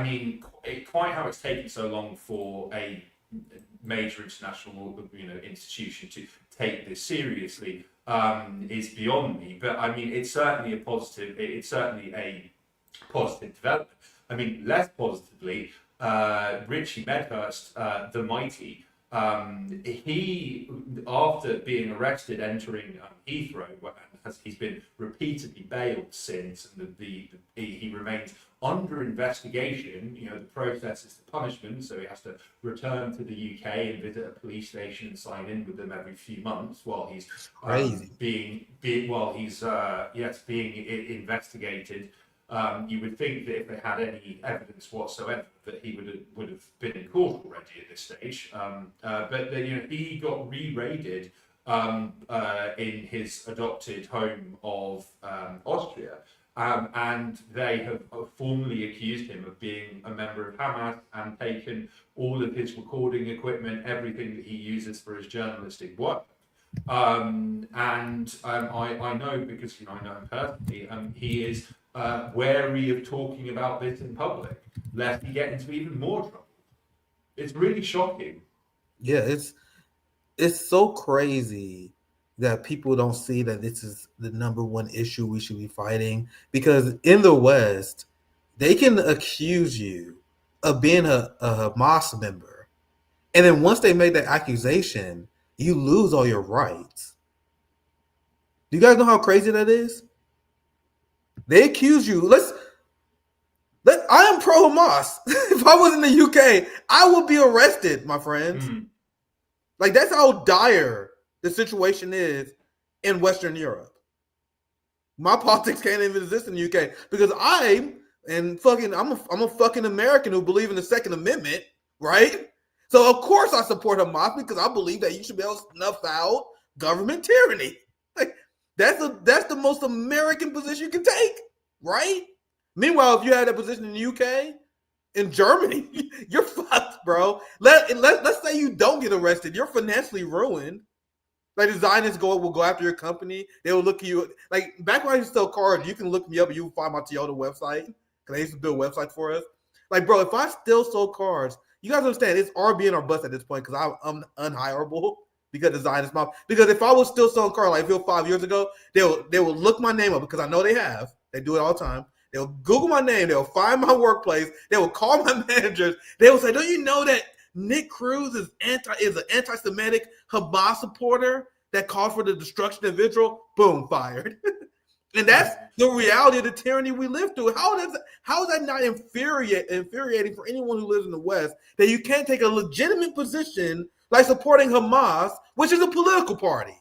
mean, quite how it's taken so long for a major international, institution to take this seriously is beyond me. But I mean, it's certainly a positive. It's certainly a positive development. I mean, less positively, Richie Medhurst, the mighty, he, after being arrested entering Heathrow, he's been repeatedly bailed since, and he remains under investigation. The process is the punishment, so he has to return to the UK and visit a police station and sign in with them every few months while he's being investigated. You would think that if they had any evidence whatsoever, that he would have been in court already at this stage. But he got re-raided in his adopted home of Austria, and they have formally accused him of being a member of Hamas and taken all of his recording equipment, everything that he uses for his journalistic work. I know, because I know him personally, he is wary of talking about this in public, lest he get into even more trouble. It's really shocking. Yeah, it's so crazy that people don't see that this is the number one issue we should be fighting, because in the West, they can accuse you of being a Hamas member, and then once they make that accusation, you lose all your rights. Do you guys know how crazy that is? They accuse you. I am pro Hamas. If I was in the UK, I would be arrested, my friends. Like, that's how dire the situation is in Western Europe. My politics can't even exist in the UK because I'm a fucking American who believe in the Second Amendment, right? So of course I support Hamas, because I believe that you should be able to snuff out government tyranny. Like, that's the most American position you can take, right? Meanwhile, if you had that position in the UK, in Germany, you're fucked, bro. Let's say you don't get arrested, you're financially ruined. Like the Zionists will go after your company. They will look at you like back when I used to sell cars. You can look me up and you will find my Toyota website because they used to build websites for us. Like, bro, if I still sold cars, you guys understand it's RB or bust at this point because I'm unhireable because the Zionist mob. Because if I was still selling cars like I feel 5 years ago, they will look my name up because I know they have. They do it all the time. They'll Google my name. They'll find my workplace. They will call my managers. They will say, "Don't you know that Nick Cruz is an anti-Semitic Hamas supporter that called for the destruction of Israel?" Boom, fired. And that's the reality of the tyranny we live through. How is that not infuriating for anyone who lives in the West that you can't take a legitimate position like supporting Hamas, which is a political party?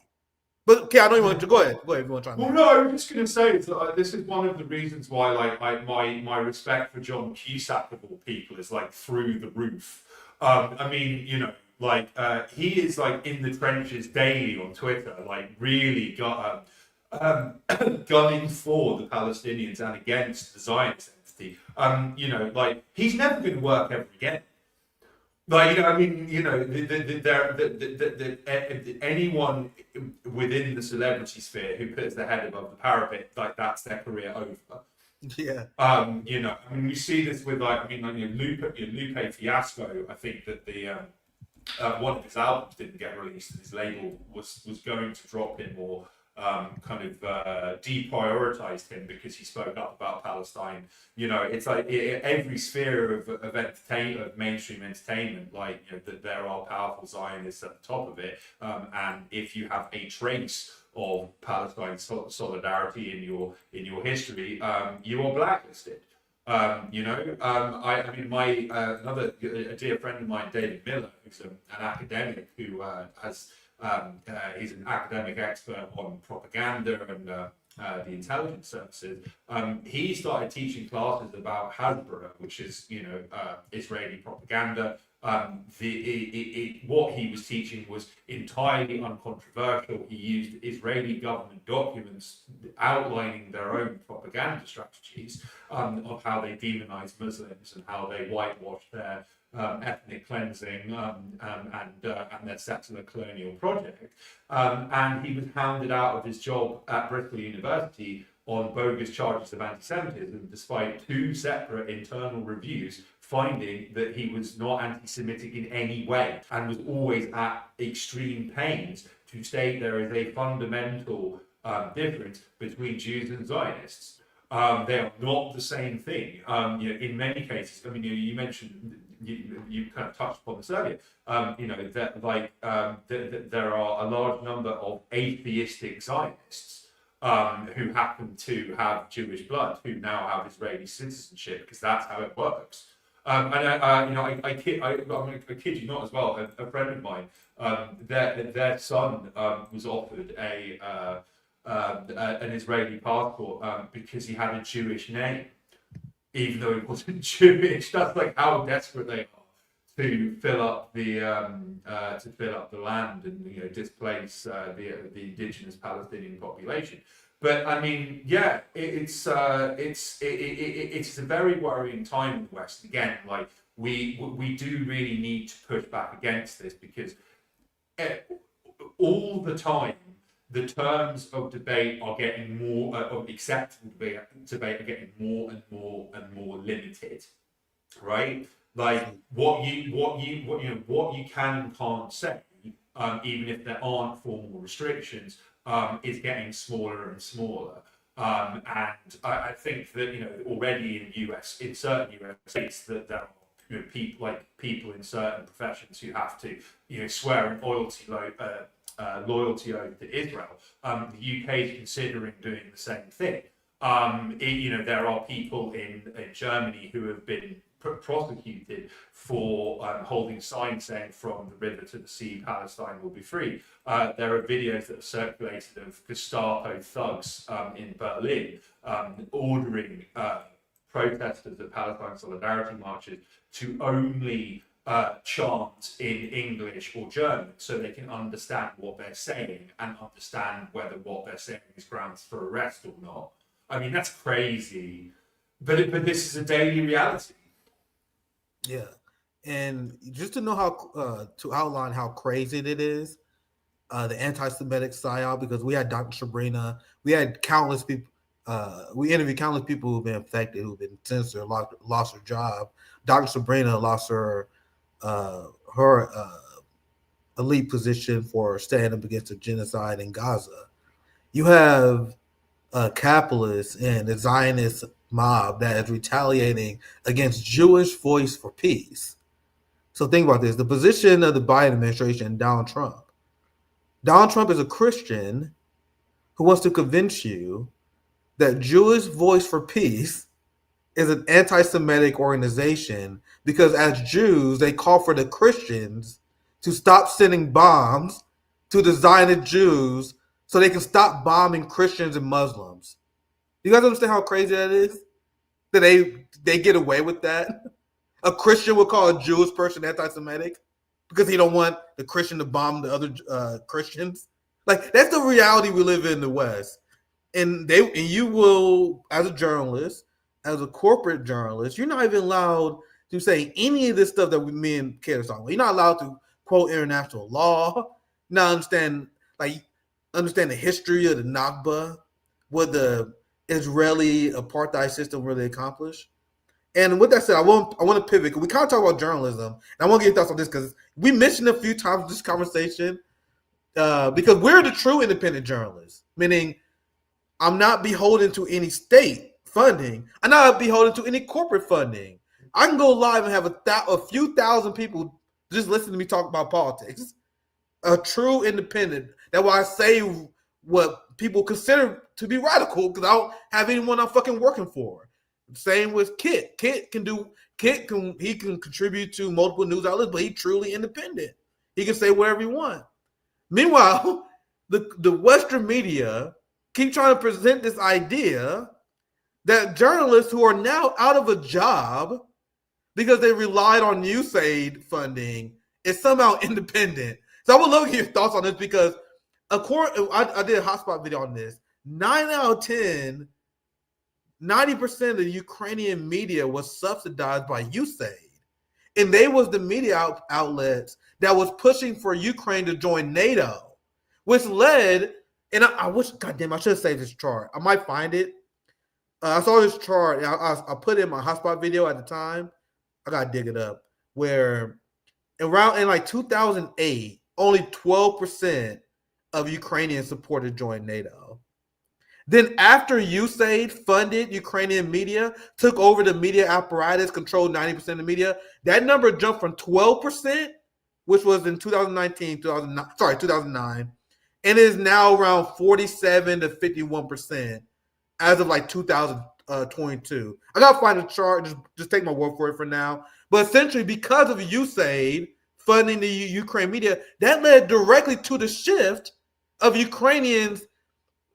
But okay, I don't even want to go ahead. Go ahead if you want to try. Well, no, I was just going to say that this is one of the reasons why, like, my respect for John Cusack of all people is like through the roof. I mean, you know, like he is like in the trenches daily on Twitter, like really got gunning for the Palestinians and against the Zionist entity. You know, like he's never going to work ever again. Like, you know, I mean, you know, anyone within the celebrity sphere who puts their head above the parapet, like that's their career over. Yeah. You know, I mean, we see this with like, I mean, like, Lupe Fiasco. I think that the one of his albums didn't get released, and his label was going to drop him or kind of deprioritized him because he spoke up about Palestine. You know, it's like every sphere of mainstream entertainment, like, you know, that there are powerful Zionists at the top of it, and if you have a trace of Palestine solidarity in your history, you are blacklisted. You know, I mean, a dear friend of mine, David Miller, who's an academic who he's an academic expert on propaganda and the intelligence services. He started teaching classes about Hasbara, which is, you know, Israeli propaganda. What he was teaching was entirely uncontroversial. He used Israeli government documents outlining their own propaganda strategies of how they demonize Muslims and how they whitewash their ethnic cleansing and their settler colonial project. And he was hounded out of his job at Bristol University on bogus charges of anti-Semitism, despite two separate internal reviews finding that he was not anti-Semitic in any way and was always at extreme pains to state there is a fundamental difference between Jews and Zionists. They are not the same thing. You know, in many cases, I mean, you mentioned, you kind of touched upon this earlier. You know, that like there are a large number of atheistic Zionists who happen to have Jewish blood, who now have Israeli citizenship, because that's how it works. And you know, I kid you not as well. A friend of mine, their son was offered an Israeli passport because he had a Jewish name, even though he wasn't Jewish. That's like how desperate they are to fill up the land and, you know, displace the indigenous Palestinian population. But I mean, yeah, it's a very worrying time in the West. Again, like we do really need to push back against this, because all the time the terms of debate are getting more of acceptable debate are getting more and more and more limited, right? Like what you can and can't say, even if there aren't formal restrictions, is getting smaller and smaller. And I think that, you know, already in certain US states, that there are, you know, people in certain professions who have to, you know, swear an loyalty oath to Israel. The UK is considering doing the same thing. You know, there are people in Germany who have been prosecuted for holding signs saying "From the river to the sea, Palestine will be free." There are videos that have circulated of Gestapo thugs in Berlin ordering protesters at Palestine solidarity marches to only chant in English or German so they can understand what they're saying and understand whether what they're saying is grounds for arrest or not. I mean, that's crazy, but this is a daily reality. Yeah, and just to know how to outline how crazy it is, the anti-Semitic psyop, because we had Dr. Sabrina, we had countless people. We interviewed countless people who've been affected, who've been censored, lost their job. Dr. Sabrina lost her elite position for standing up against the genocide in Gaza. You have capitalists and the Zionist mob that is retaliating against Jewish Voice for Peace. So think about this: the position of the Biden administration, Donald Trump. Donald Trump is a Christian who wants to convince you that Jewish Voice for Peace is an anti-Semitic organization because as Jews, they call for the Christians to stop sending bombs to the Zionist Jews so they can stop bombing Christians and Muslims. You guys understand how crazy that is? That they get away with that? A Christian would call a Jewish person anti-Semitic because he don't want the Christian to bomb the other Christians. Like, that's the reality we live in the West. And you will, as a journalist, as a corporate journalist, you're not even allowed to say any of this stuff that me and Kate are talking about. You're not allowed to quote international law, not understand the history of the Nakba, what the Israeli apartheid system really accomplished. And with that said, I want to pivot because we kind of talk about journalism, and I want to get your thoughts on this because we mentioned a few times in this conversation because we're the true independent journalists, meaning I'm not beholden to any state funding. I'm not beholden to any corporate funding. I can go live and have a few thousand people just listen to me talk about politics. A true independent. That's why I say what people consider to be radical because I don't have anyone I'm fucking working for. Same with Kit. Kit can contribute to multiple news outlets, but he's truly independent. He can say whatever he wants. Meanwhile, the Western media keep trying to present this idea that journalists who are now out of a job because they relied on USAID funding is somehow independent. So I would love to get your thoughts on this because I did a hotspot video on this. 9 out of 10, 90% of the Ukrainian media was subsidized by USAID. And they was the media outlets that was pushing for Ukraine to join NATO, which led, and I wish, goddamn, I should have saved this chart. I might find it. I saw this chart. And I put it in my hotspot video at the time. I got to dig it up. Where in like 2008, only 12% of Ukrainians supported join NATO. Then after USAID funded Ukrainian media, took over the media apparatus, controlled 90% of the media, that number jumped from 12%, which was in 2009, and is now around 47 to 51% as of like 2022. I got to find a chart, just take my word for it for now. But essentially, because of USAID funding the Ukraine media, that led directly to the shift of Ukrainians,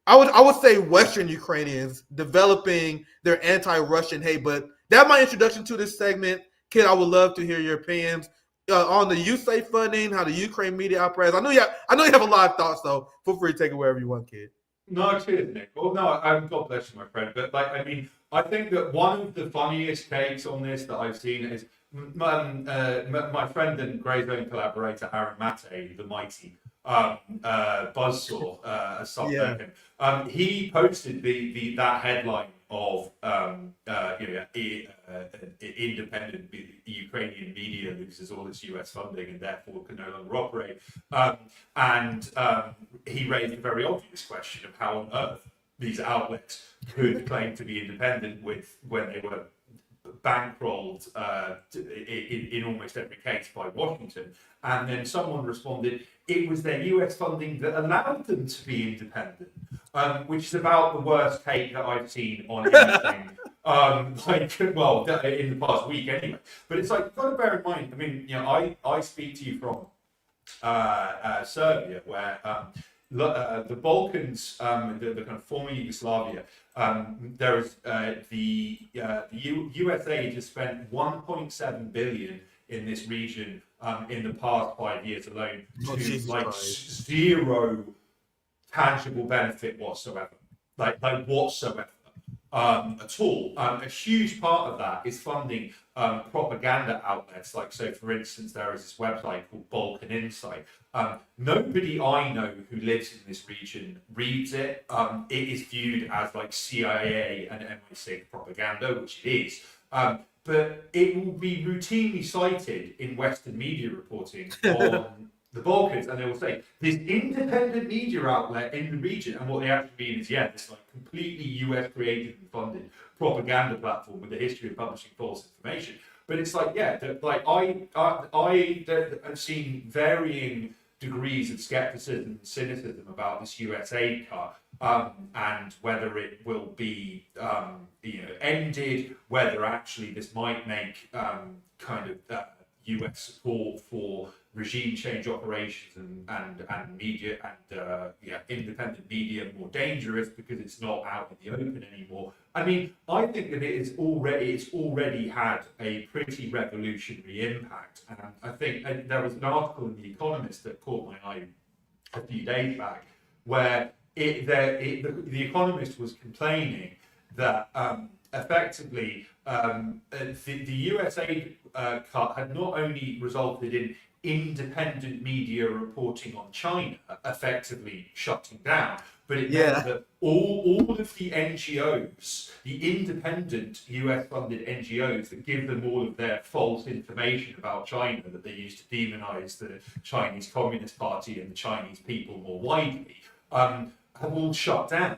I would say Western Ukrainians, developing their anti-Russian hate. But that's my introduction to this segment. Kid, I would love to hear your opinions on the USAID funding, how the Ukraine media operates. I know you have a lot of thoughts, though. Feel free to take it wherever you want, kid. No, cheers, Nick. Well, no, God bless you, my friend. But I think that one of the funniest takes on this that I've seen is my friend and Grey Zone collaborator Aaron Mate, the mighty buzzsaw, as some know him. He posted that headline of independent Ukrainian media loses all its US funding and therefore can no longer operate. And he raised a very obvious question of how on earth these outlets could claim to be independent when they were bankrolled in almost every case by Washington. And then someone responded, it was their US funding that allowed them to be independent, which is about the worst take that I've seen on anything. In the past week anyway. But it's like, you've got to bear in mind, I mean, I speak to you from Serbia, where the Balkans, the kind of former Yugoslavia, there is the USAID has spent 1.7 billion in this region in the past 5 years alone to zero tangible benefit whatsoever, like whatsoever. at all. A huge part of that is funding propaganda outlets. Like, so for instance, there is this website called Balkan Insight. Nobody I know who lives in this region reads it. It is viewed as like CIA and MI6 propaganda, which it is. But it will be routinely cited in Western media reporting on the Balkans, and they will say this independent media outlet in the region, and what they actually mean is, this like completely US created and funded propaganda platform with a history of publishing false information. But it's like, I've seen varying degrees of skepticism and cynicism about this USAID cut, and whether it will be ended, whether actually this might make US support for regime change operations and media and independent media more dangerous because it's not out in the open anymore. I mean, I think that it's already had a pretty revolutionary impact, and I think there was an article in The Economist that caught my eye a few days back where the Economist was complaining that effectively the USAID cut had not only resulted in independent media reporting on China effectively shutting down, but it meant that all of the NGOs, the independent US-funded NGOs that give them all of their false information about China that they use to demonize the Chinese Communist Party and the Chinese people more widely, have all shut down.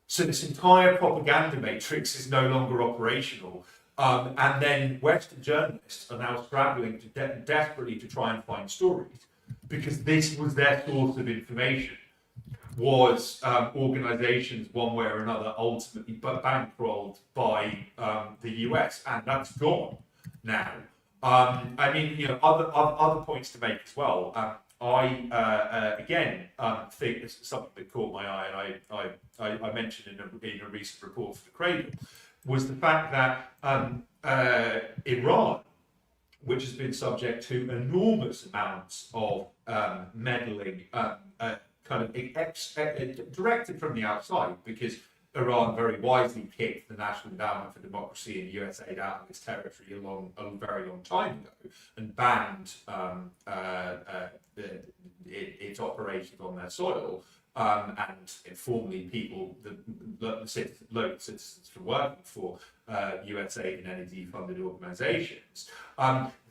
So this entire propaganda matrix is no longer operational. And then Western journalists are now scrambling to desperately to try and find stories, because this was their source of information, was organizations one way or another ultimately bankrolled by the US, and that's gone now. I mean, other points to make as well. I think this is something that caught my eye, and I mentioned in a recent report for the Crackdown, was the fact that Iran, which has been subject to enormous amounts of meddling, directed from the outside, because Iran very wisely kicked the National Endowment for Democracy and USAID out of its territory a very long time ago, and banned its operations on their soil, and informally people, the local citizens from working for USAID and NED-funded organizations,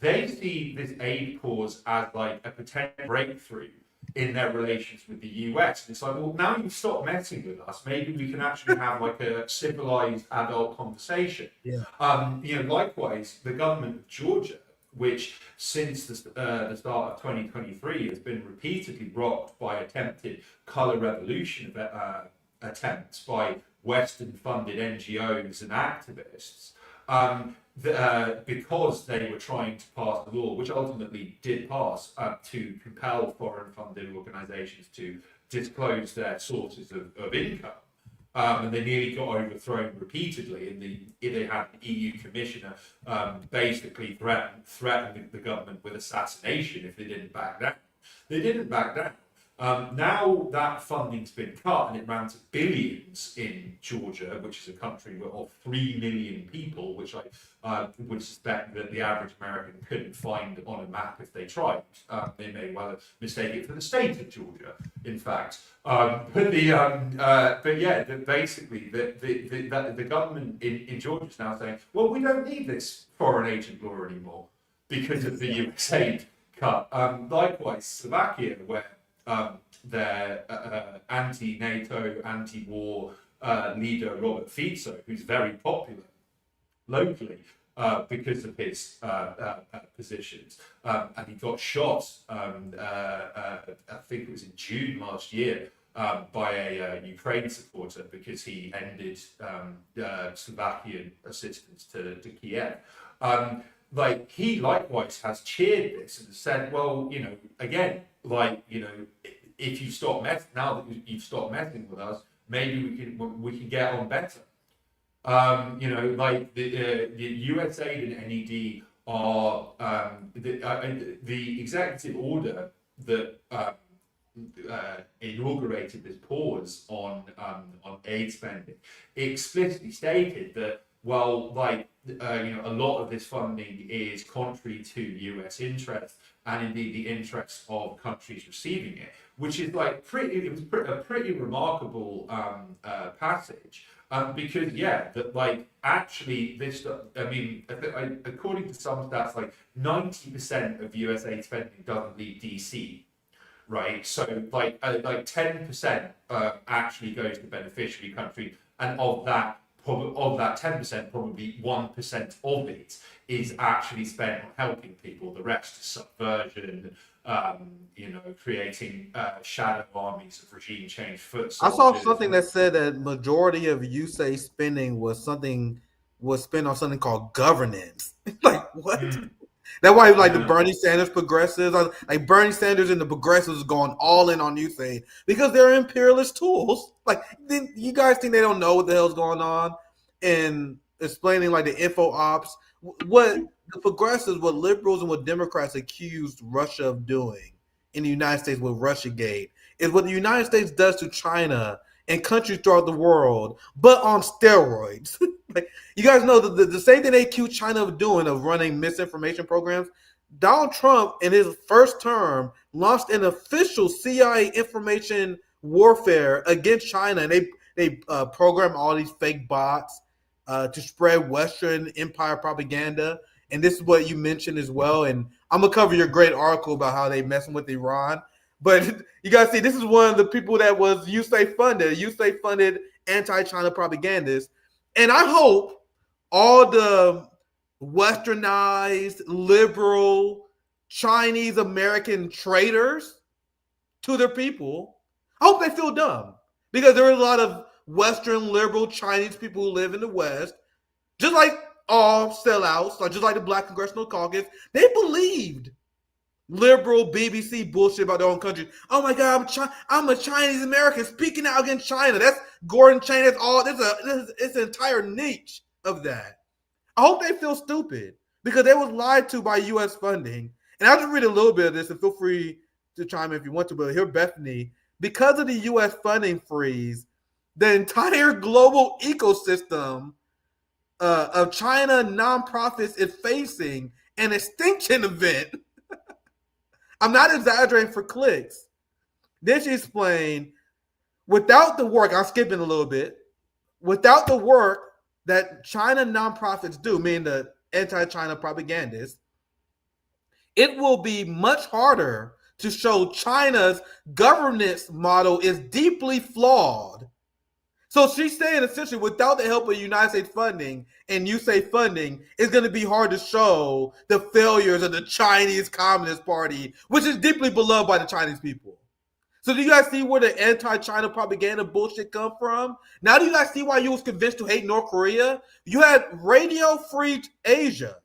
they see this aid cause as like a potential breakthrough in their relations with the US. And it's like, well, now you've stopped messing with us, maybe we can actually have like a civilized adult conversation. Likewise, the government of Georgia, which since the start of 2023 has been repeatedly rocked by attempted color revolution attempts by Western-funded NGOs and activists, because they were trying to pass a law, which ultimately did pass, to compel foreign-funded organizations to disclose their sources of income. And they nearly got overthrown repeatedly, and they had an EU commissioner basically threaten the government with assassination if they didn't back down. They didn't back down. Now that funding's been cut, and it ran to billions in Georgia, which is a country of 3 million people, which I would suspect that the average American couldn't find on a map if they tried. They may well mistake it for the state of Georgia, in fact. Basically, the government in Georgia is now saying, well, we don't need this foreign agent law anymore because of the USAID cut. Likewise, Slovakia, where their anti-NATO, anti-war leader Robert Fico, who's very popular locally because of his positions, and he got shot, I think it was in June last year, by a Ukraine supporter because he ended Slovakian assistance to Kiev. He likewise has cheered this and said, well, again, if you stop now that you've stopped messing with us, maybe we can get on better. The USAID and NED are the executive order that inaugurated this pause on aid spending, it explicitly stated that, well, like a lot of this funding is contrary to U.S. interest and indeed the interests of countries receiving it, which is like a pretty remarkable passage. Because that like actually this, I mean, according to some stats, like 90% of USAID spending doesn't leave DC, right? So like 10% actually goes to beneficiary country, and of that 10%, probably 1% of it is actually spent on helping people. The rest is subversion, creating shadow armies of regime change foot I soldiers. saw something that said that majority of USAID spending was spent on something called governance. Like what? That's why like the Bernie Sanders progressives, like Bernie Sanders and the progressives going all in on USAID because they're imperialist tools. Like, you guys think they don't know what the hell's going on? And explaining like the info ops, what the progressives, what liberals and what Democrats accused Russia of doing in the United States with Russiagate is what the United States does to China and countries throughout the world, but on steroids. Like, you guys know the same thing they accuse China of doing, of running misinformation programs. Donald Trump, in his first term, launched an official CIA information warfare against China, and they program all these fake bots to spread Western empire propaganda. And this is what you mentioned as well. And I'm gonna cover your great article about how they messing with Iran. But you guys see, this is one of the people that was USAID funded anti-China propagandists. And I hope all the westernized, liberal, Chinese American traitors to their people, I hope they feel dumb. Because there are a lot of Western, liberal, Chinese people who live in the West, just like all sellouts, just like the Black Congressional Caucus, they believed liberal BBC bullshit about their own country. Oh my God, I'm a Chinese American speaking out against China. That's Gordon Chang. That's all. It's an entire niche of that. I hope they feel stupid because they was lied to by U.S. funding. And I'll just read a little bit of this, and feel free to chime in if you want to. But here, Bethany, because of the U.S. funding freeze, the entire global ecosystem of China nonprofits is facing an extinction event. I'm not exaggerating for clicks. Then she explained, without the work, I'm skipping a little bit, without the work that China nonprofits do, meaning the anti-China propagandists, it will be much harder to show China's governance model is deeply flawed. So she's saying essentially, without the help of United States funding and USAID funding, it's going to be hard to show the failures of the Chinese Communist Party, which is deeply beloved by the Chinese people. So do you guys see where the anti-China propaganda bullshit come from? Now do you guys see why you was convinced to hate North Korea? You had Radio Free Asia.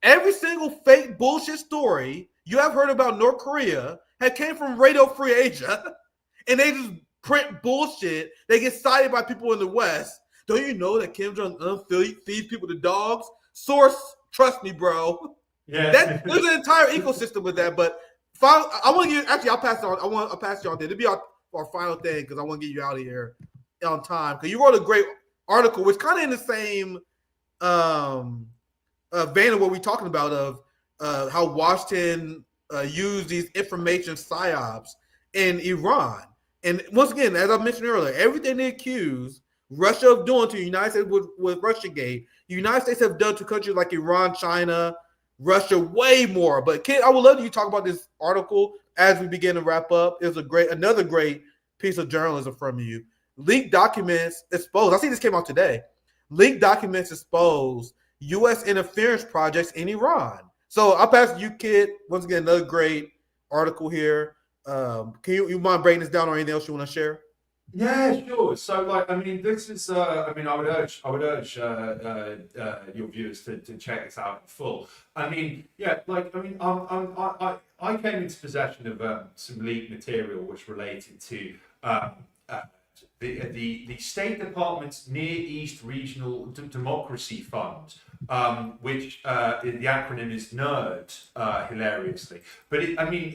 Every single fake bullshit story you have heard about North Korea had came from Radio Free Asia. And they just print bullshit. They get cited by people in the West. Don't you know that Kim Jong-un feeds people to dogs? Source, trust me, bro. Yeah. There's an entire ecosystem with that. But I want to give, actually, I'll pass it on. I'll pass you on there. It'll be our final thing because I want to get you out of here on time. Because you wrote a great article, which kind of in the same vein of what we're talking about, of how Washington used these information psyops in Iran. And once again, as I mentioned earlier, everything they accuse Russia of doing to the United States with Russiagate, the United States have done to countries like Iran, China, Russia way more. But Kid, I would love you to talk about this article as we begin to wrap up. It was another great piece of journalism from you. Leaked documents exposed. I see this came out today. Leaked documents exposed U.S. interference projects in Iran. So I'll pass to you, Kid. Once again, another great article here. Can you mind breaking this down or anything else you want to share? Yeah, sure. So, this is. I would urge your viewers to check this out in full. I came into possession of some leaked material which related to the State Department's Near East Regional Democracy Fund, which the acronym is NERD, hilariously. But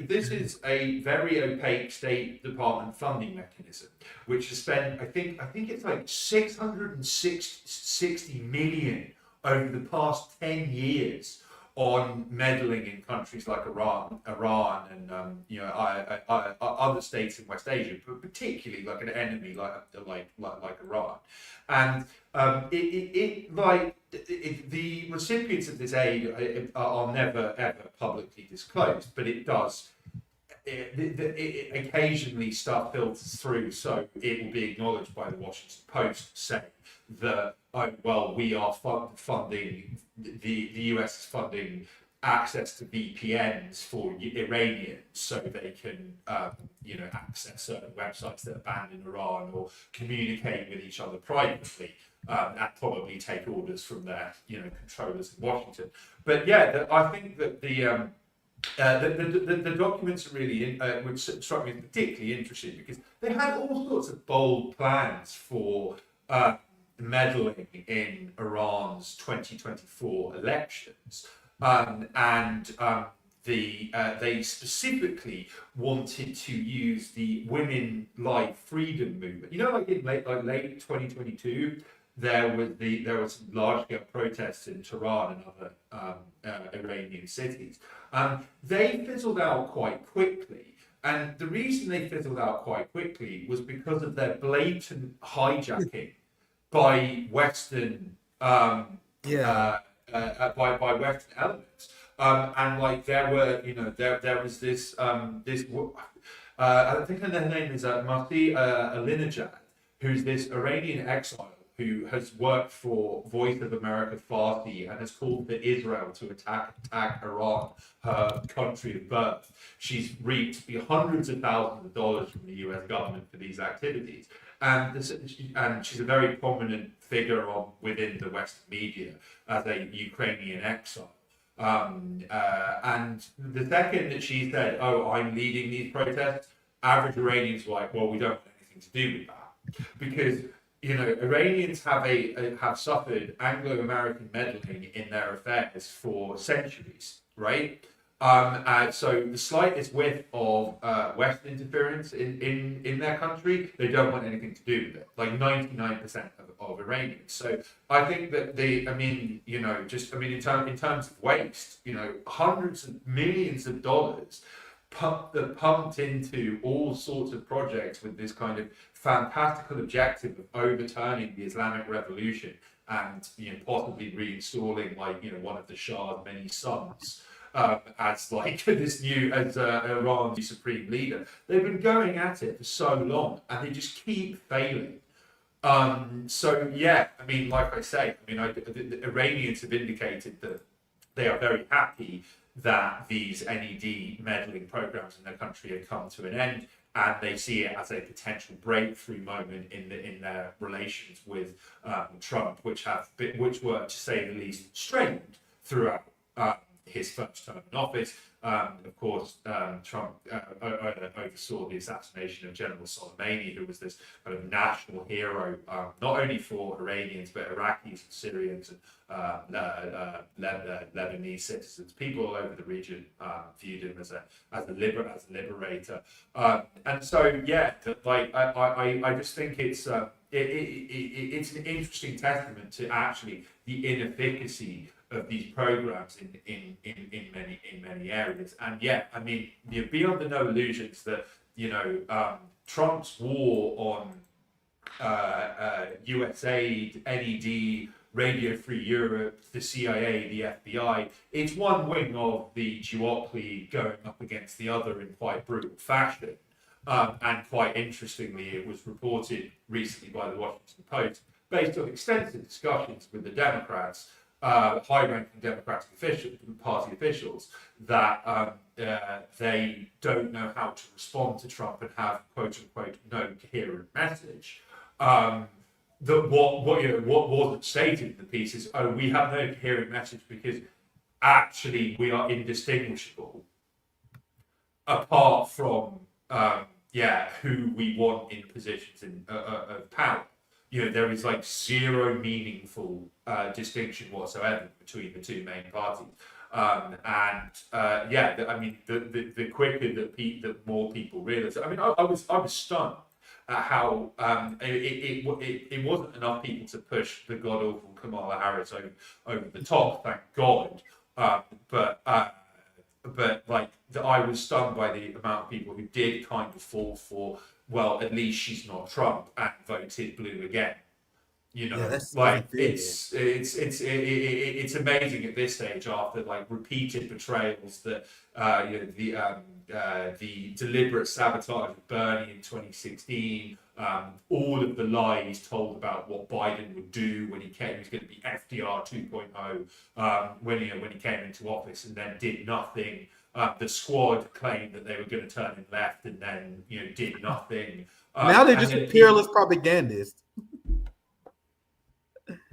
this is a very opaque State Department funding mechanism, which has spent, I think it's like 660 million over the past 10 years on meddling in countries like Iran, and other states in West Asia, but particularly like an enemy like Iran. And the recipients of this aid are never ever publicly disclosed, but it does. It occasionally stuff filters through, so it will be acknowledged by the Washington Post, saying that we are funding the US is funding access to VPNs for Iranians, so they can access certain websites that are banned in Iran, or communicate with each other privately, and probably take orders from their controllers in Washington. But yeah, I think that the documents are really, which struck me as particularly interesting, because they had all sorts of bold plans for meddling in Iran's 2024 elections, they specifically wanted to use the Women Life Freedom movement. Like in late 2022. There was some large-scale protests in Tehran and other Iranian cities. They fizzled out quite quickly, and the reason they fizzled out quite quickly was because of their blatant hijacking by Western by Western elements. There was this I think her name is Mahdi Ahmadinejad, who's this Iranian exile who has worked for Voice of America Farsi and has called for Israel to attack Iran, her country of birth. She's reaped hundreds of thousands of dollars from the US government for these activities. And she's a very prominent figure within the Western media as a Ukrainian exile. And the second that she said, I'm leading these protests, average Iranians were like, well, we don't want anything to do with that. Because Iranians have suffered Anglo-American meddling in their affairs for centuries, right? So the slightest whiff of Western interference in their country, they don't want anything to do with it. Like 99% of Iranians. So I think that in terms of waste, hundreds of millions of dollars pumped into all sorts of projects with this kind of fantastical objective of overturning the Islamic Revolution and possibly reinstalling one of the Shah's many sons as Iran's supreme leader. They've been going at it for so long, and they just keep failing. Like I say, the Iranians have indicated that they are very happy that these NED meddling programs in their country have come to an end, and they see it as a potential breakthrough moment in their relations with Trump, which were, to say the least, strained throughout his first term in office. Of course, Trump oversaw the assassination of General Soleimani, who was this kind of national hero, not only for Iranians, but Iraqis and Syrians and Lebanese citizens. People all over the region viewed him as a liberator. I just think it's an interesting testament to actually the inefficacy of these programs in many areas. And be under no illusions that Trump's war on USAID, NED, Radio Free Europe, the CIA, the FBI, it's one wing of the duopoly going up against the other in quite brutal fashion. And quite interestingly, it was reported recently by the Washington Post, based on extensive discussions with the Democrats, high-ranking Democratic Party officials, that they don't know how to respond to Trump and have "quote-unquote" no coherent message. What wasn't stated in the piece is, we have no coherent message because actually we are indistinguishable, apart from who we want in positions of power. There is like zero meaningful distinction whatsoever between the two main parties. The quicker that more people realize. I mean, I was stunned at how it wasn't enough people to push the god awful Kamala Harris over the top. Thank God. But I was stunned by the amount of people who did kind of fall for, well, at least she's not Trump, and voted blue again. It's amazing at this stage, after like repeated betrayals, that the deliberate sabotage of Bernie in 2016, all of the lies told about what Biden would do when he was going to be FDR 2.0 when he came into office, and then did nothing. The squad claimed that they were going to turn him left, and then did nothing. Now they're just a peerless propagandist.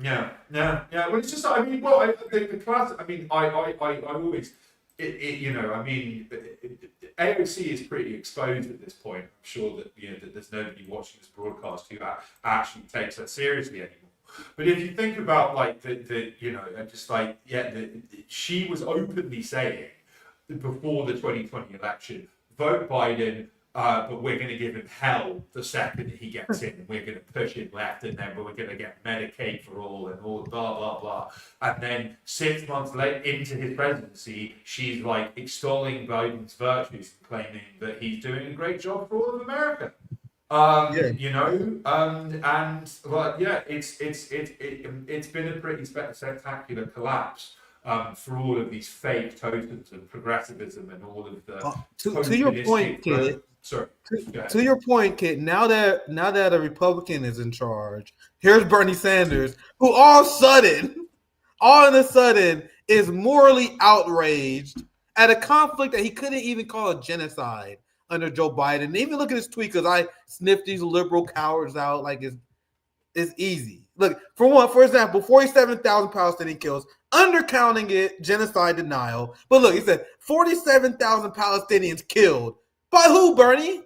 Yeah. Well, it's just, I mean, well, the class. I mean, I always, AOC is pretty exposed at this point. I'm sure that that there's nobody watching this broadcast who actually takes that seriously anymore. But if you think about like she was openly saying before the 2020 election, vote Biden. But we're going to give him hell the second he gets in, and we're going to push him left, and then we're going to get Medicaid for all, and all blah blah blah. And then 6 months later into his presidency, she's like extolling Biden's virtues, claiming that he's doing a great job for all of America. It's been a pretty spectacular collapse. For all of these fake totems of progressivism and all of the to your point, Kit. Sorry. To your point, Kit. Now that a Republican is in charge, here's Bernie Sanders, who all of a sudden is morally outraged at a conflict that he couldn't even call a genocide under Joe Biden. And even look at his tweet, because I sniffed these liberal cowards out like it's easy. Look, for example, 47,000 Palestinian kills, undercounting it, genocide denial. But look, he said 47,000 Palestinians killed. By who, Bernie?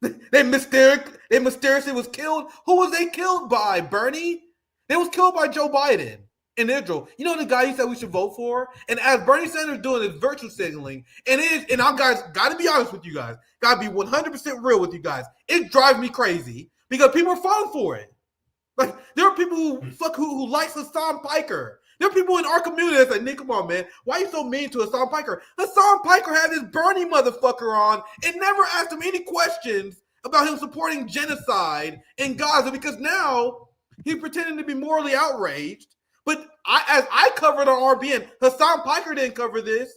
They mysteriously was killed. Who was they killed by, Bernie? They was killed by Joe Biden in Israel. You know the guy you said we should vote for? And as Bernie Sanders doing his virtue signaling, and I'm guys, gotta be honest with you guys, gotta be 100% real with you guys. It drives me crazy because people are falling for it. Like, there are people who like Hassan Piker. There are people in our community that say, Nick, come on, man. Why are you so mean to Hassan Piker? Hassan Piker had this Bernie motherfucker on and never asked him any questions about him supporting genocide in Gaza, because now he's pretending to be morally outraged. But as I covered on RBN, Hassan Piker didn't cover this.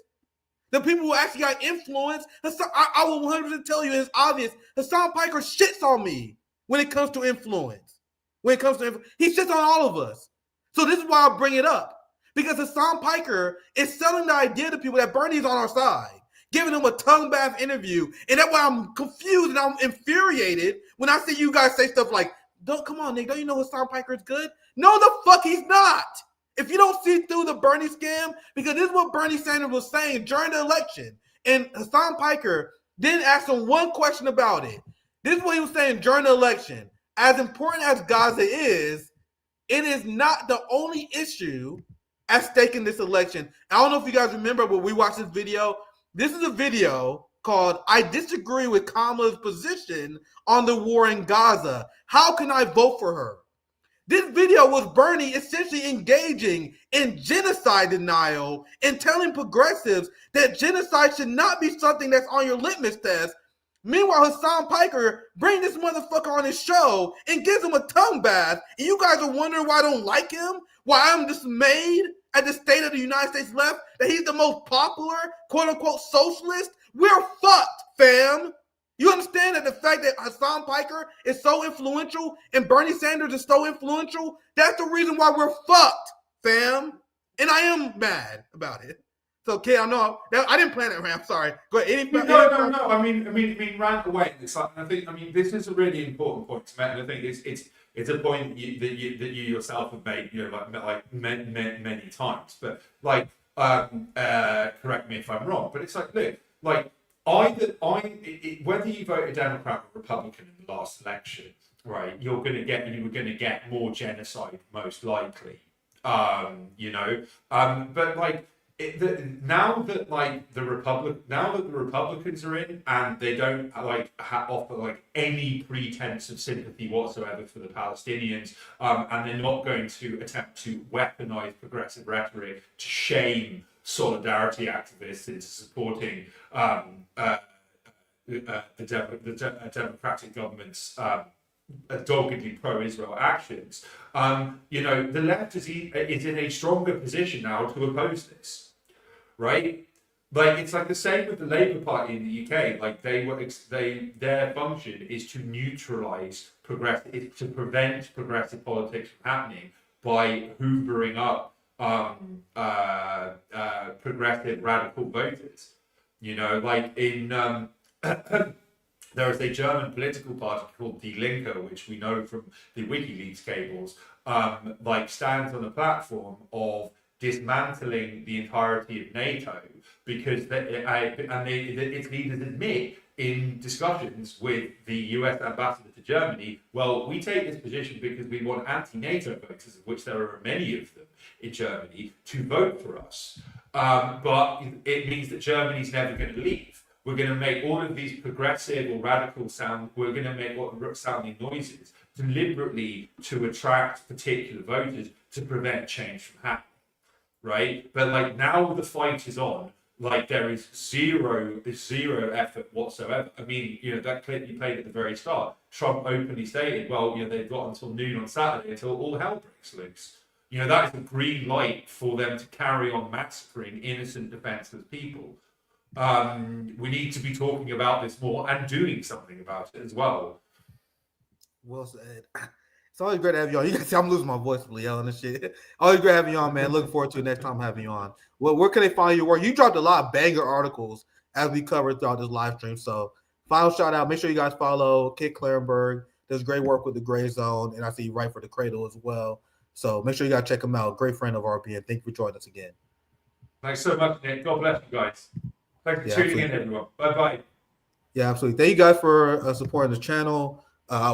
The people who actually got influence, I will 100% tell you, it's obvious, Hassan Piker shits on me when it comes to influence. He shits on all of us. So this is why I bring it up. Because Hassan Piker is selling the idea to people that Bernie's on our side, giving him a tongue bath interview. And that's why I'm confused and I'm infuriated when I see you guys say stuff like, come on, Nick, don't you know Hassan Piker is good? No, the fuck he's not. If you don't see through the Bernie scam, because this is what Bernie Sanders was saying during the election, and Hassan Piker didn't ask him one question about it. This is what he was saying during the election. As important as Gaza is, it is not the only issue at stake in this election. I don't know if you guys remember, but we watched this video. This is a video called "I Disagree with Kamala's Position on the War in Gaza. How can I vote for her?" This video was Bernie essentially engaging in genocide denial and telling progressives that genocide should not be something that's on your litmus test. Meanwhile, Hassan Piker brings this motherfucker on his show and gives him a tongue bath. And you guys are wondering why I don't like him? Why I'm dismayed at the state of the United States left? That he's the most popular, quote-unquote, socialist? We're fucked, fam. You understand that the fact that Hassan Piker is so influential and Bernie Sanders is so influential, that's the reason why we're fucked, fam. And I am mad about it. So, Kid, I know I didn't plan it, man. I'm sorry. Go ahead. No. I mean, rant away. It's like, I think this is a really important point to make, and I think it's a point that you yourself have made, like many times. But like, correct me if I'm wrong. But it's like, look, like whether you voted Democrat or Republican in the last election, right, you were going to get more genocide most likely. But like now that the Republicans are in and they don't offer like any pretense of sympathy whatsoever for the Palestinians, and they're not going to attempt to weaponize progressive rhetoric to shame solidarity activists into supporting the Democratic government's doggedly pro-Israel actions. The left is in a stronger position now to oppose this, right? Like it's like the same with the Labour Party in the UK. Like their function is to neutralise to prevent progressive politics from happening by hoovering up progressive radical voters. Like in there is a German political party called Die Linke, which we know from the WikiLeaks cables, stands on a platform of dismantling the entirety of NATO because its leaders admit in discussions with the US ambassador to Germany, well, we take this position because we want anti-NATO voters, of which there are many of them in Germany, to vote for us. But it means that Germany's never going to leave. We're going to make all of these progressive or radical we're going to make sounding noises deliberately to attract particular voters to prevent change from happening, right? But like now the fight is on, like there is zero effort whatsoever. I mean, that clip you played at the very start, Trump openly stated, well, they've got until noon on Saturday until all hell breaks loose. That is a green light for them to carry on massacring innocent, defenseless people. We need to be talking about this more and doing something about it as well. Well said. It's always great to have you on. You can see I'm losing my voice, Leo, and shit. Always great having you on, man. Looking forward to the next time having you on. Well, where can they find your work? You dropped a lot of banger articles as we covered throughout this live stream. So, final shout out. Make sure you guys follow Kit Klarenberg. Does great work with the Gray Zone, and I see you write for the Cradle as well. So make sure you guys check him out. Great friend of RPN. Thank you for joining us again. Thanks so much, Nick. God bless you guys. Thanks for tuning in, everyone. Bye-bye. Yeah, absolutely. Thank you guys for supporting the channel.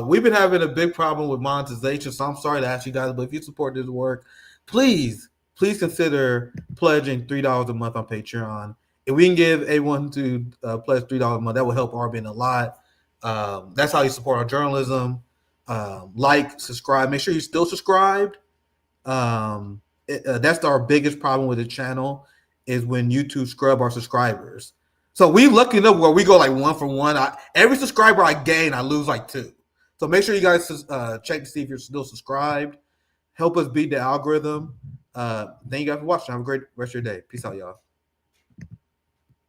We've been having a big problem with monetization, so I'm sorry to ask you guys, but if you support this work, please consider pledging $3 a month on Patreon. If we can give A1 to pledge $3 a month, that will help RBN a lot. That's how you support our journalism. Subscribe. Make sure you're still subscribed. That's our biggest problem with the channel is when YouTube scrub our subscribers. So we lucky enough where we go like 1 for 1. Every subscriber I gain, I lose like 2. So make sure you guys check to see if you're still subscribed. Help us beat the algorithm. Thank you guys for watching. Have a great rest of your day. Peace out, y'all.